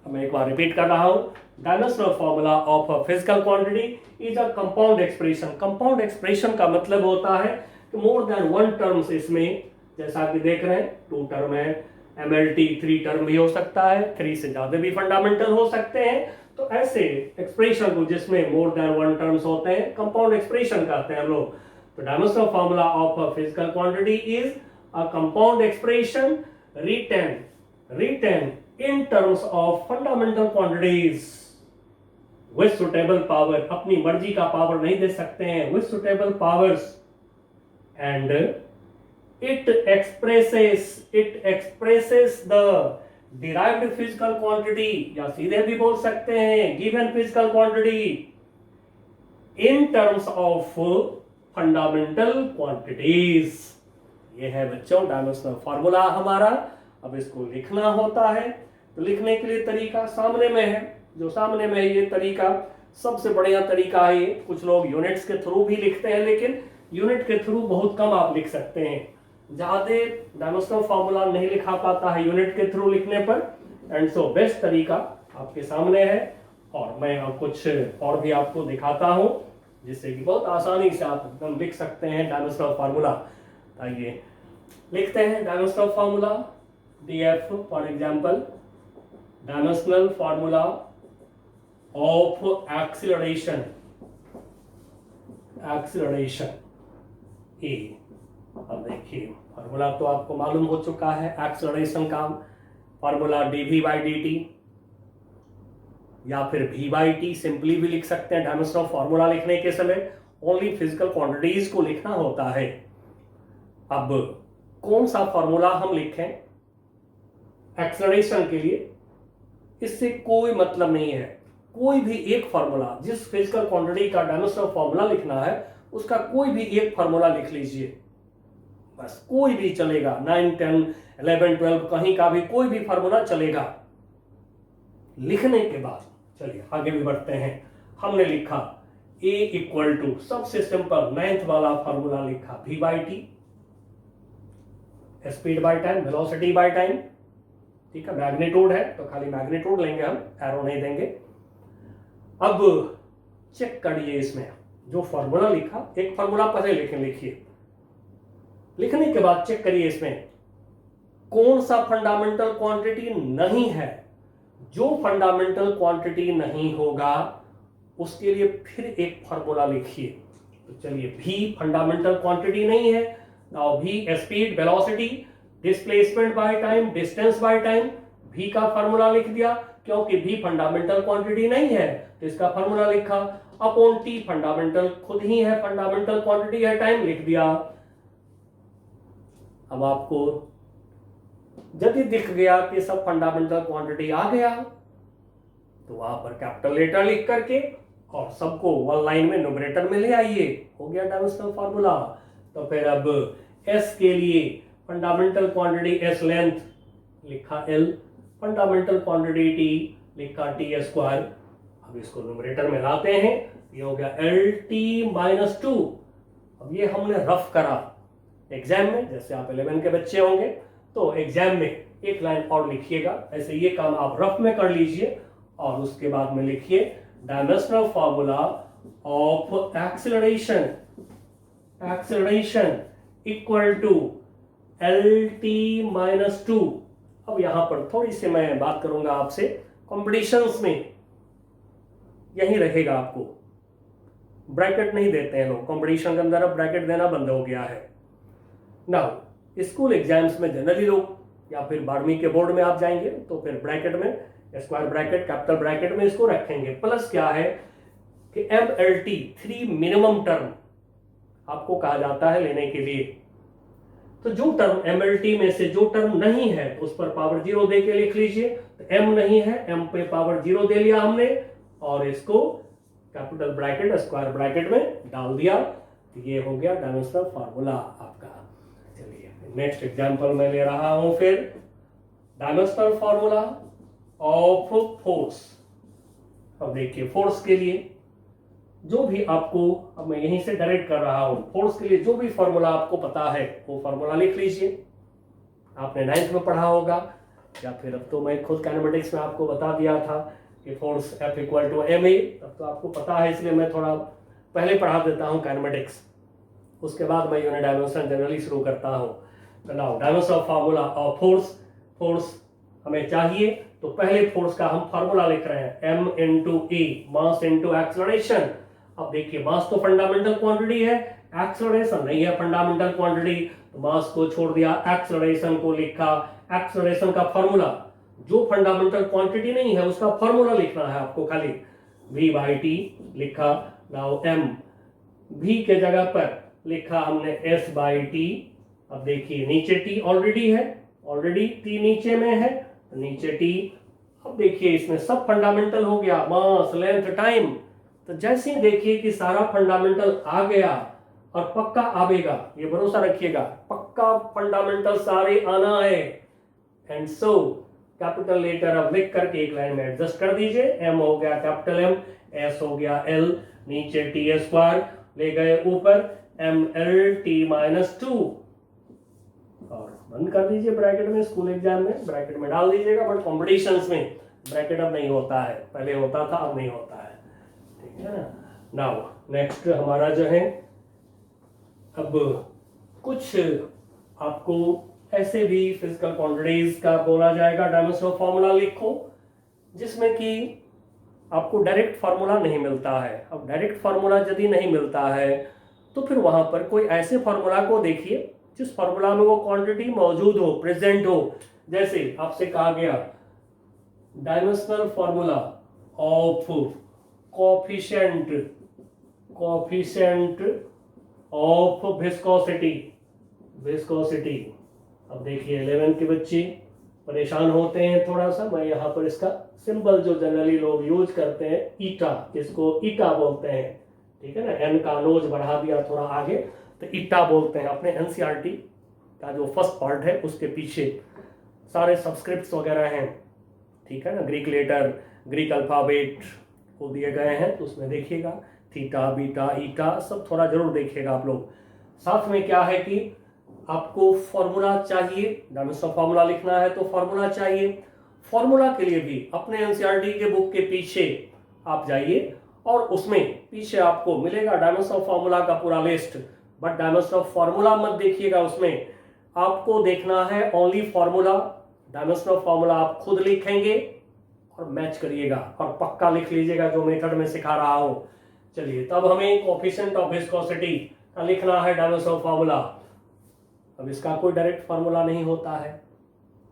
मैं एक बार रिपीट कर रहा हूं। Dimensional formula of a physical quantity is a compound expression. Compound expression का मतलब होता है कि मोर देन वन टर्म्स इसमें, जैसा कि देख रहे हैं 2 टर्म है, MLT 3 टर्म भी हो सकता है, 3 से ज्यादा भी फंडामेंटल हो सकते हैं। तो ऐसे एक्सप्रेशन को जिसमें मोर देन वन टर्म्स होते हैं कंपाउंड एक्सप्रेशन कहते हैं हम लोग। तो dimensional formula of a physical quantity is a compound expression written in terms of fundamental quantities with suitable power। अपनी मर्जी का पावर नहीं दे सकते हैं, with suitable powers, and it expresses the derived physical quantity, या सीधे भी बोल सकते हैं given physical quantity in terms of fundamental quantities। ये है बच्चों डायमेंशनल फॉर्मूला हमारा। अब इसको लिखना होता है, तो लिखने के लिए तरीका सामने में है। जो सामने में है ये तरीका सबसे बढ़िया तरीका है। ये कुछ लोग यूनिट्स के थ्रू भी लिखते हैं, लेकिन यूनिट के थ्रू बहुत कम आप लिख सकते हैं। ज्यादा डायमेंशनल फॉर्मूला नहीं लिखा पाता है यूनिट के थ्रू लिखने पर। एंड सो बेस्ट तरीका आपके सामने है, और मैं कुछ और भी आपको दिखाता हूं जिससे कि बहुत आसानी से आप एकदम लिख सकते हैं डायमेंशनल फॉर्मूला। आइए लिखते हैं dimensional formula. DF for example, dimensional formula of acceleration A. अब देखिए फॉर्मूला तो आपको मालूम हो चुका है एक्सीलरेशन का। फॉर्मूला dv/dt या फिर v/t सिंपली भी लिख सकते हैं। डायमेंशनल फॉर्मूला लिखने के समय ओनली फिजिकल क्वांटिटीज को लिखना होता है। अब कौन सा फॉर्मूला हम लिखें एक्सेलरेशन के लिए? इससे कोई मतलब नहीं है। कोई भी एक फार्मूला, जिस फिजिकल क्वांटिटी का डायमेंशनल फार्मूला लिखना है उसका कोई भी एक फार्मूला लिख लीजिए, बस कोई भी चलेगा। 9, 10, 11, 12 कहीं का भी कोई भी फार्मूला चलेगा। लिखने के बाद चलिए आगे भी बढ़ते हैं। हमने लिखा A इक्वल टू, सबसे सिंपल 9th वाला फार्मूला लिखा, V by T, speed by time, velocity by time. ठीक है, मैग्नीट्यूड है तो खाली मैग्नीट्यूड लेंगे हम, एरो नहीं देंगे। अब चेक करिए इसमें जो फॉर्मूला लिखा, एक फॉर्मूला पहले लिखिए, लिखने के बाद चेक करिए इसमें कौन सा फंडामेंटल क्वांटिटी नहीं है। जो फंडामेंटल क्वांटिटी नहीं होगा उसके लिए फिर एक फॉर्मूला लिखिए। तो चलिए, V फंडामेंटल क्वांटिटी नहीं है, now V speed, velocity, displacement by time, distance by time, V का फॉर्मूला लिख दिया। क्योंकि V फंडामेंटल क्वांटिटी नहीं है तो इसका फॉर्मूला लिखा, अपॉन T फंडामेंटल खुद ही है, फंडामेंटल क्वांटिटी है, टाइम लिख दिया। अब आपको यदि दिख गया कि सब फंडामेंटल क्वांटिटी आ गया तो वहां पर कैपिटल लेटर लिख करके और सबको वन लाइन में न्यूमरेटर में ले आइए, हो गया डायमेंशनल फार्मूला। तो फिर अब S के लिए फंडामेंटल क्वांटिटी S लेंथ लिखा L, फंडामेंटल क्वांटिटी T लिखा T स्क्वायर। अब इसको न्यूमरेटर में लाते हैं, ये हो गया LT-2। अब ये हमने रफ करा एग्जाम में, जैसे आप 11 के बच्चे होंगे तो एग्जाम में एक लाइन और लिखिएगा, ऐसे ये काम आप रफ में कर लीजिए और उसके बाद में लिखिए dimensional formula of acceleration equal to LT-2। अब यहां पर थोड़ी सी मैं बात करूंगा आपसे, कॉम्पिटिशन्स में यही रहेगा, आपको ब्रैकेट नहीं देते हैं लोग, कंपटीशन के अंदर अब ब्रैकेट देना बंद हो गया है। नाउ स्कूल एग्जाम्स में जनरली लोग या फिर 12वीं के बोर्ड में आप जाएंगे तो फिर ब्रैकेट में, स्क्वायर ब्रैकेट, कैपिटल ब्रैकेट में इसको रखेंगे। प्लस क्या है कि MLT 3 मिनिमम टर्म आपको कहा जाता है लेने के लिए। तो जो टर्म MLT में से जो टर्म नहीं है तो उस पर पावर 0 दे के लिख लीजिए। तो M नहीं है, M पे पावर 0 दे लिया हमने और इसको कैपिटल ब्रैकेट स्क्वायर ब्रैकेट में डाल दिया। तो ये हो गया डायमेंशनल फार्मूला आपका। चलिए नेक्स्ट एग्जांपल मैं ले रहा हूं, फिर डायमेंशनल फार्मूला ऑफ फोर्स। अब देखिए फोर्स के लिए जो भी आपको, अब मैं यहीं से डायरेक्ट कर रहा हूं, फोर्स के लिए जो भी फॉर्मूला आपको पता है वो फॉर्मूला लिख लीजिए। आपने 9th में पढ़ा होगा या फिर अब तो मैं खुद काइनेमेटिक्स में आपको बता दिया था कि force F equal to ma, तब तो आपको पता है, इसलिए मैं थोड़ा पहले पढ़ा देता हूं काइनेमेटिक्स, उसके बाद मैं यूनिट डायमेंशन जनरली शुरू करता हूं। तो now dimensional formula of force हमें चाहिए तो पहले फोर्स का हम फार्मूला लिख रहे हैं, m इंटू ए, मास इंटू एक्सेलरेशन। अब देखिए मास तो फंडामेंटल क्वांटिटी है, एक्सेलरेशन नहीं है फंडामेंटल क्वांटिटी, तो मास को छोड़ दिया, एक्सेलरेशन को लिखा। एक्सेलरेशन का फार्मूला, जो फंडामेंटल क्वांटिटी नहीं है उसका फार्मूला लिखना है आपको, खाली v बाई टी लिखा। नाउ m, v के जगह पर लिखा हमने s बाई टी। अब देखिए नीचे t ऑलरेडी है, ऑलरेडी t नीचे में है, तो नीचे t। अब देखिए इसमें सब फंडामेंटल हो गया, मास, लेंथ, टाइम। तो जैसे ही देखिए कि सारा फंडामेंटल आ गया और पक्का आवेगा, ये भरोसा रखिएगा, पक्का फंडामेंटल सारे आना है। एंड सो कैपिटल लेटर अब लिख करके एक लाइन में एडजस्ट कर दीजिए। m हो गया कैपिटल M, s हो गया L, नीचे t स्क्वायर ले गए ऊपर, MLT-2 और बंद कर दीजिए ब्रैकेट में। स्कूल एग्जाम में ब्रैकेट में डाल दीजिएगा, बट कॉम्पिटिशन्स में ब्रैकेट अब नहीं होता है, पहले होता था अब नहीं होता है, ठीक है ना। नाउ नेक्स्ट हमारा जो है, अब कुछ आपको ऐसे भी फिजिकल क्वांटिटीज का बोला जाएगा, डायमेंशनल फार्मूला लिखो जिसमें कि आपको डायरेक्ट फार्मूला नहीं मिलता है। अब डायरेक्ट फार्मूला यदि नहीं मिलता है तो फिर वहां पर कोई ऐसे फार्मूला को देखिए जिस फार्मूला में वो क्वांटिटी मौजूद हो, प्रेजेंट हो। जैसे आपसे कहा गया dimensional formula of coefficient of viscosity. अब देखिए 11 के बच्चे परेशान होते हैं थोड़ा सा, मैं यहाँ पर इसका सिंबल जो जनरली लोग यूज करते हैं ईटा, इसको ईटा बोलते हैं, ठीक है ना, एन का नोज बढ़ा दिया थोड़ा आगे तो ईटा बोलते हैं। अपने एनसीईआरटी का जो फर्स्ट पार्ट है उसके पीछे सारे सब्सक्रिप्ट्स वगैरह हैं, ठीक है ना, ग्रीक लेटर, ग्रीक अल्फाबेट को दिए गए हैं, तो उसमें देखिएगा थीटा, बीटा, ईटा सब थोड़ा जरूर देखिएगा आप लोग। साथ में क्या है कि आपको फॉर्मूला चाहिए, डायमेंशन फॉर्मूला लिखना है तो फॉर्मूला चाहिए। फॉर्मूला के लिए भी अपने एनसीईआरटी के बुक के पीछे आप जाइए और उसमें पीछे आपको मिलेगा डायमेंशन फॉर्मूला का पूरा लिस्ट, बट डायमेंशन फॉर्मूला मत देखिएगा, उसमें आपको देखना है ओनली फॉर्मूला। डायमेंशन फॉर्मूला आप खुद लिखेंगे और मैच करिएगा और पक्का लिख लीजिएगा जो मेथड में सिखा रहा हूं। चलिए, तब हमें कोएफिशिएंट ऑफ विस्कोसिटी का लिखना है डायमेंशन फॉर्मूला। अब इसका कोई डायरेक्ट फार्मूला नहीं होता है,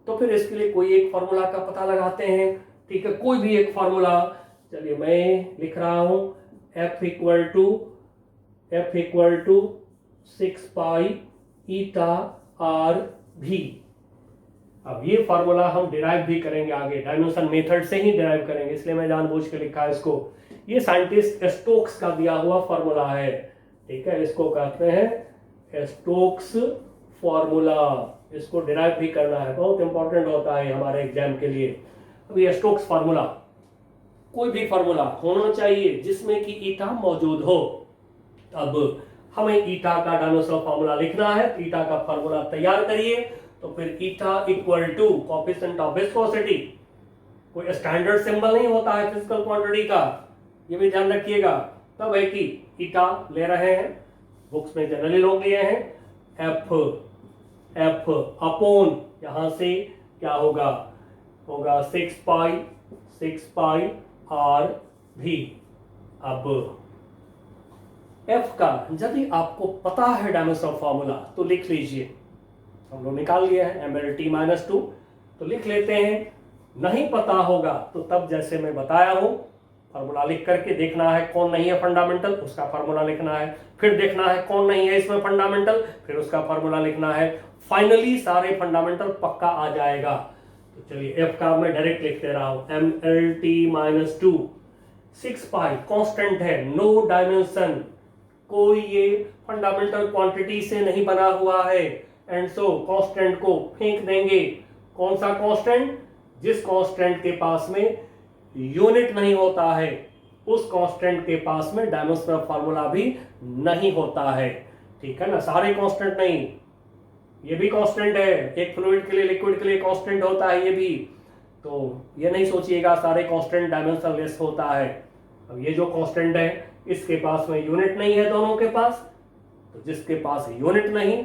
तो फिर इसके लिए कोई एक फार्मूला का पता लगाते हैं, ठीक है, कोई भी एक फार्मूला। चलिए, मैं लिख रहा हूं F equal to 6 pi eta r भी। अब ये फार्मूला हम डिराइव भी करेंगे आगे, डायमेंशन मेथड से ही डिराइव करेंगे, इसलिए मैं जानबूझ के लिखा है इसको। ये साइंटिस्ट स्टोक्स का दिया हुआ फार्मूला है, ठीक है, इसको कहते हैं स्टोक्स फॉर्मूला। इसको डिराइव भी करना है, बहुत इंपॉर्टेंट होता है हमारे एग्जाम के लिए। अब ये स्टोक्स फार्मूला, कोई भी फार्मूला होना चाहिए जिसमें कि ईटा मौजूद हो। अब हमें ईटा का डायमेंशन फार्मूला लिखना है, ईटा का फार्मूला तैयार करिए। तो फिर eta equal to coefficient of viscosity, कोई स्टैंडर्ड सिंबल नहीं होता है फिजिकल क्वांटिटी का, ये भी ध्यान रखिएगा। तब है कि ईटा ले रहे हैं, बुक्स में जनरली लोग लिए हैं एफ अपॉन, यहां से क्या होगा 6 पाई आर भी। अब एफ का यदि आपको पता है डायमेंशन फॉर्मूला तो लिख लीजिए, हम लोग निकाल लिए हैं mLT-2, तो लिख लेते हैं। नहीं पता होगा तो तब जैसे मैं बताया हूं, फार्मूला लिख करके देखना है कौन नहीं है फंडामेंटल, उसका फार्मूला लिखना है, फिर देखना है कौन नहीं है इसमें फंडामेंटल, फिर उसका फार्मूला लिखना है, फाइनली सारे फंडामेंटल पक्का आ जाएगा। तो चलिए, एफ का मैं डायरेक्ट लिख दे रहा हूं mLT-2, 6 पाई कांस्टेंट है, नो डायमेंशन, कोई ये फंडामेंटल क्वांटिटी से नहीं बना हुआ है, एंड सो कांस्टेंट को फेंक देंगे। कौन सा कांस्टेंट? जिस कांस्टेंट के पास में यूनिट नहीं होता है, उस कांस्टेंट के पास में डायमेंशनल फार्मूला भी नहीं होता है, ठीक है ना, सारे कांस्टेंट नहीं। ये भी कांस्टेंट है, एक फ्लूइड के लिए, लिक्विड के लिए कांस्टेंट होता है ये भी, तो ये नहीं सोचिएगा सारे कांस्टेंट डायमेंशन लेस होता है। अब ये जो कांस्टेंट है इसके पास में यूनिट नहीं है दोनों के पास, तो जिसके पास यूनिट नहीं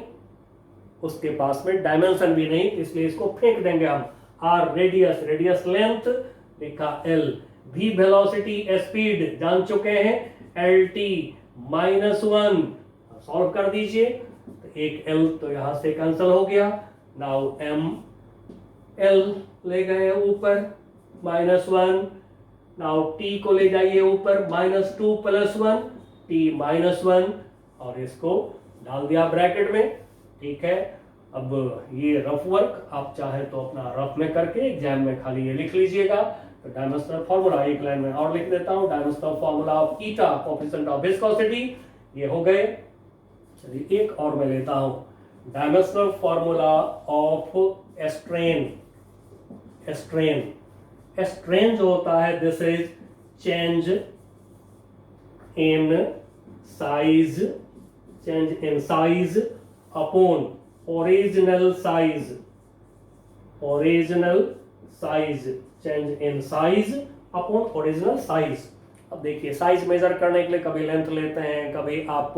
उसके पास में डायमेंशन भी नहीं, इसलिए इसको फेंक देंगे हम। आर रेडियस लेंथ लिखा, एल भी वेलोसिटी स्पीड जान चुके हैं, LT-1 सॉल्व कर दीजिए, तो एक एल तो यहां से कैंसिल हो गया। नाउ एम एल ले गए ऊपर -1, नाउ टी को ले जाइए ऊपर -2 + 1 T-1, और इसको डाल दिया ब्रैकेट में, ठीक है। अब ये रफ वर्क आप चाहे तो अपना रफ में करके एग्जाम में खाली ये लिख लीजिएगा। तो डायमेंशनल फॉर्मूला एक लाइन में और लिख देता हूं, dimensional formula of eta coefficient of viscosity, ये हो गए। चलिए, एक और मैं लेता हूं, डायमेंशनल फॉर्मूला ऑफ स्ट्रेन जो होता है, this is change in size upon original size, change in size upon original size. अब देखिए, साइज मेजर करने के लिए कभी लेंथ लेते हैं, कभी आप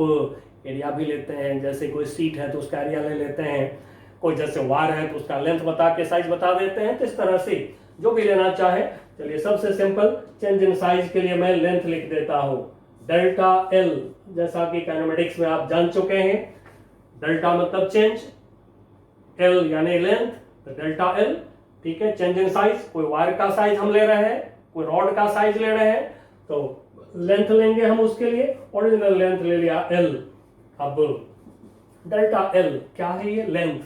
एरिया भी लेते हैं, जैसे कोई सीट है तो उसका एरिया ले लेते हैं, कोई जैसे वायर है तो उसका लेंथ बता के साइज बता देते हैं, तो इस तरह से जो भी लेना चाहे। चलिए, सबसे सिंपल चेंज इन साइज के लिए मैं लेंथ लिख देता हूं, डेल्टा एल, जैसा कि काइनेमेटिक्स में आप जान चुके हैं, डेल्टा मतलब चेंज, एल यानी लेंथ, तो डेल्टा एल, ठीक है। चेंज इन साइज, कोई वायर का साइज हम ले रहे हैं, कोई रॉड का साइज ले रहे हैं, तो लेंथ लेंगे हम उसके लिए, ओरिजिनल लेंथ ले लिया एल। अब डेल्टा एल क्या है, ये लेंथ,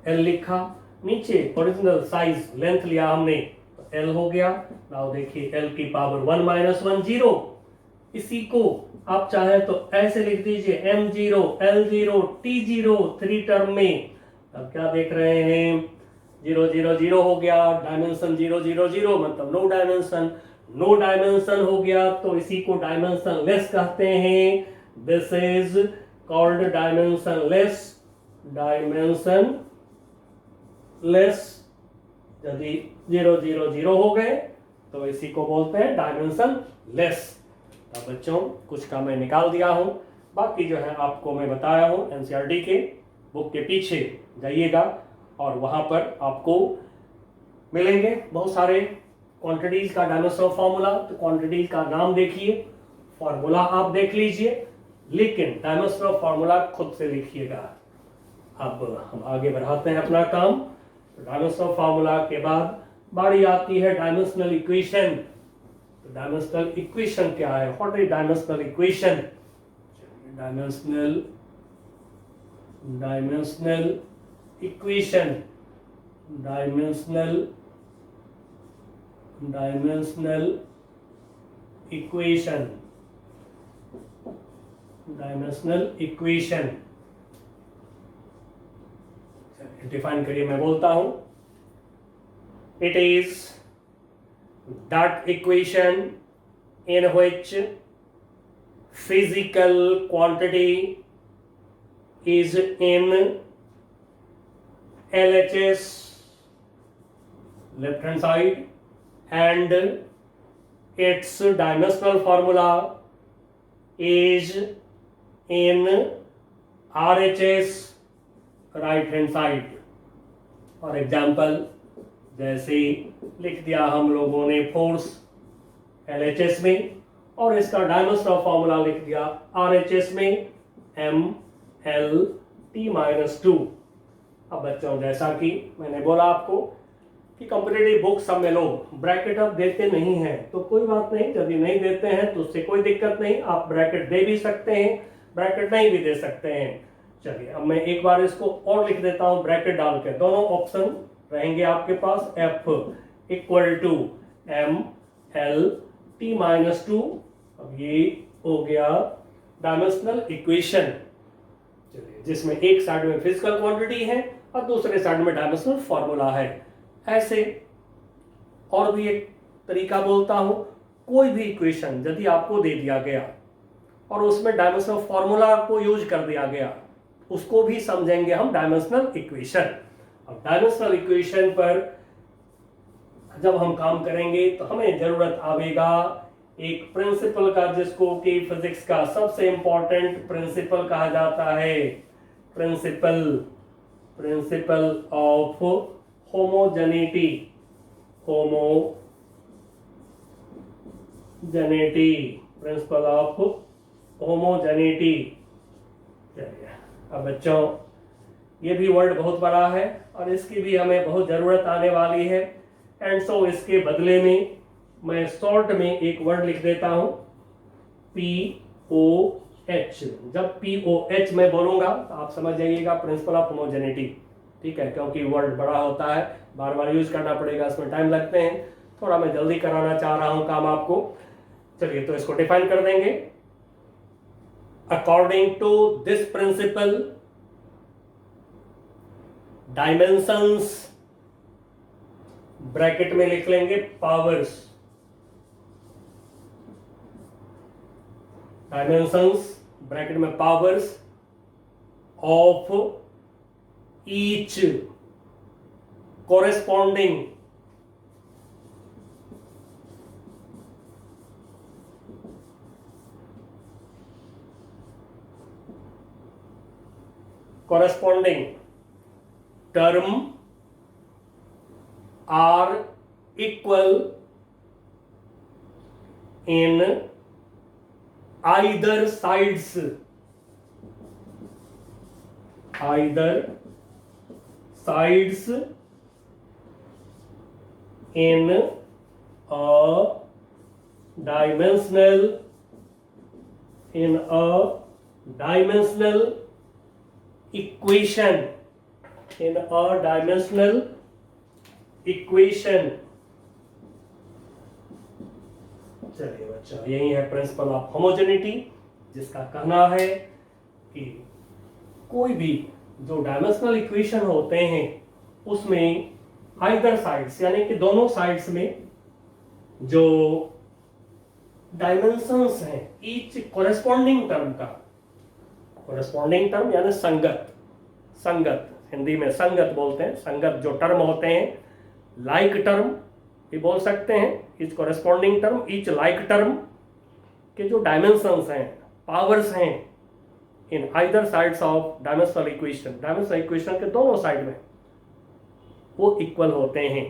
एल लिखा, नीचे ओरिजिनल साइज लेंथ लिया हमने तो एल हो गया। नाउ देखिए एल की पावर 1 माइनस 1 0। इसी को आप चाहे तो ऐसे लिख दीजिए m0 l0 t0 3 टर्म में। अब क्या देख रहे हैं 0 0 0 हो गया, डायमेंशन 0 0 0 मतलब नो डायमेंशन। नो डायमेंशन हो गया तो इसी को डायमेंशन लेस कहते हैं। This is called dimension less. Dimension less यदि 0 0 0 हो गए तो इसी को बोलते हैं डायमेंशन लेस। अब बच्चों कुछ का मैं निकाल दिया हूं, बाकी जो है आपको मैं बताया हूं एनसीईआरटी के बुक के पीछे जाइएगा और वहां पर आपको मिलेंगे बहुत सारे क्वांटिटीज का डायमेंशनल फॉर्मूला। तो क्वांटिटीज का नाम देखिए, फॉर्मूला आप देख लीजिए, लेकिन डायमेंशनल फॉर्मूला खुद से लिखिएगा। अब हम आगे बढ़ाते हैं अपना काम। डायमेंशनल फॉर्मूला के बाद बारी आती है डायमेंशनल इक्वेशन। तो डायमेंशनल इक्वेशन क्या है? What is dimensional equation? Dimensional equation dimensional equation define करिए, मैं बोलता हूं। It is that equation in which physical quantity is in LHS left hand side and its dimensional formula is in RHS right hand side। और example जैसे लिख दिया हम लोगों ने फोर्स LHS में और इसका डायमेंशनल फॉर्मूला लिख दिया RHS में ML_T-2। अब बच्चों जैसा कि मैंने बोला आपको कि कॉम्पिटिटिव बुक सब में लोग ब्रैकेट अब देते नहीं हैं, तो कोई बात नहीं, यदि नहीं देते हैं तो उससे कोई दिक्कत नहीं, आप ब्रैकेट दे भी सकते हैं, ब्रैकेट नहीं भी दे सकते हैं। चलिए अब मैं एक बार इसको और लिख देता हूं ब्रैकेट डाल के। दोनों ऑप्शन रहेंगे आपके पास, F इक्वल टू ML_T-2। अब ये हो गया डायमेंशनल इक्वेशन, चलिए जिसमें एक साइड में फिजिकल क्वांटिटी है और दूसरे साइड में डायमेंशनल फॉर्मूला है। ऐसे और भी एक तरीका बोलता हूं, कोई भी इक्वेशन यदि आपको दे दिया गया और उसमें डायमेंशनल फॉर्मूला को यूज कर दिया गया, उसको भी समझेंगे हम डायमेंशनल इक्वेशन। अब डायमेंशनल इक्वेशन पर जब हम काम करेंगे तो हमें जरूरत आवेगा एक प्रिंसिपल का, जिसको कि फिजिक्स का सबसे इंपॉर्टेंट प्रिंसिपल कहा जाता है, principle of homogeneity. Principle of homogeneity. चलिए अब बच्चों ये भी वर्ड बहुत बड़ा है और इसकी भी हमें बहुत जरूरत आने वाली है, एंड सो इसके बदले में मैं शॉर्ट में एक वर्ड लिख देता हूं POH। जब POH मैं बोलूंगा तो आप समझ जाइएगा प्रिंसिपल ऑफ होमोजेनिटी, ठीक है, क्योंकि वर्ड बड़ा होता है, बार बार यूज करना पड़ेगा, इसमें टाइम लगते हैं, थोड़ा मैं जल्दी कराना चाह रहा हूं काम आपको। चलिए तो इसको डिफाइन कर देंगे। According to this principle dimensions, bracket में लिख लेंगे पावर्स, डायमेंशंस ब्रैकेट में powers of each corresponding term are equal in either sides in a dimensional equation। in a dimensional equation. चलिए बच्चों, यही है प्रिंसिपल ऑफ होमोजेनिटी, जिसका कहना है कि कोई भी जो डायमेंशनल इक्वेशन होते हैं उसमें आइदर साइड्स यानी कि दोनों साइड्स में जो डायमेंशंस हैं ईच कोरेस्पॉन्डिंग टर्म का, कोरेस्पॉन्डिंग टर्म यानी संगत, संगत हिंदी में संगत बोलते हैं, संगत जो टर्म होते हैं, लाइक टर्म भी बोल सकते हैं, each corresponding term, each like term के जो डायमेंशंस हैं, पावर्स हैं in either sides of dimensional equation, dimensional equation के दोनों साइड में वो इक्वल होते हैं।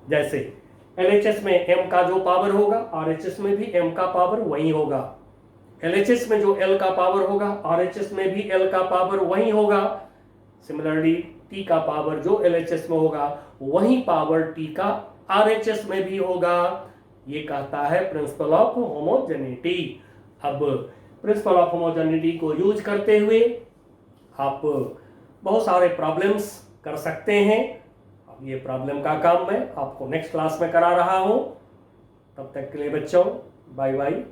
जैसे LHS में m का जो पावर होगा RHS में भी m का पावर वही होगा, LHS में जो L का पावर होगा RHS में भी L का पावर वही होगा। सिमिलरली T का पावर जो LHS में होगा वही पावर T का RHS में भी होगा। ये कहता है प्रिंसिपल ऑफ होमोजेनिटी। अब प्रिंसिपल ऑफ होमोजेनिटी को यूज करते हुए आप बहुत सारे प्रॉब्लम्स कर सकते हैं। अब ये प्रॉब्लम का काम मैं आपको नेक्स्ट क्लास में करा रहा हूं। तब तक के लिए बच्चों बाय बाय।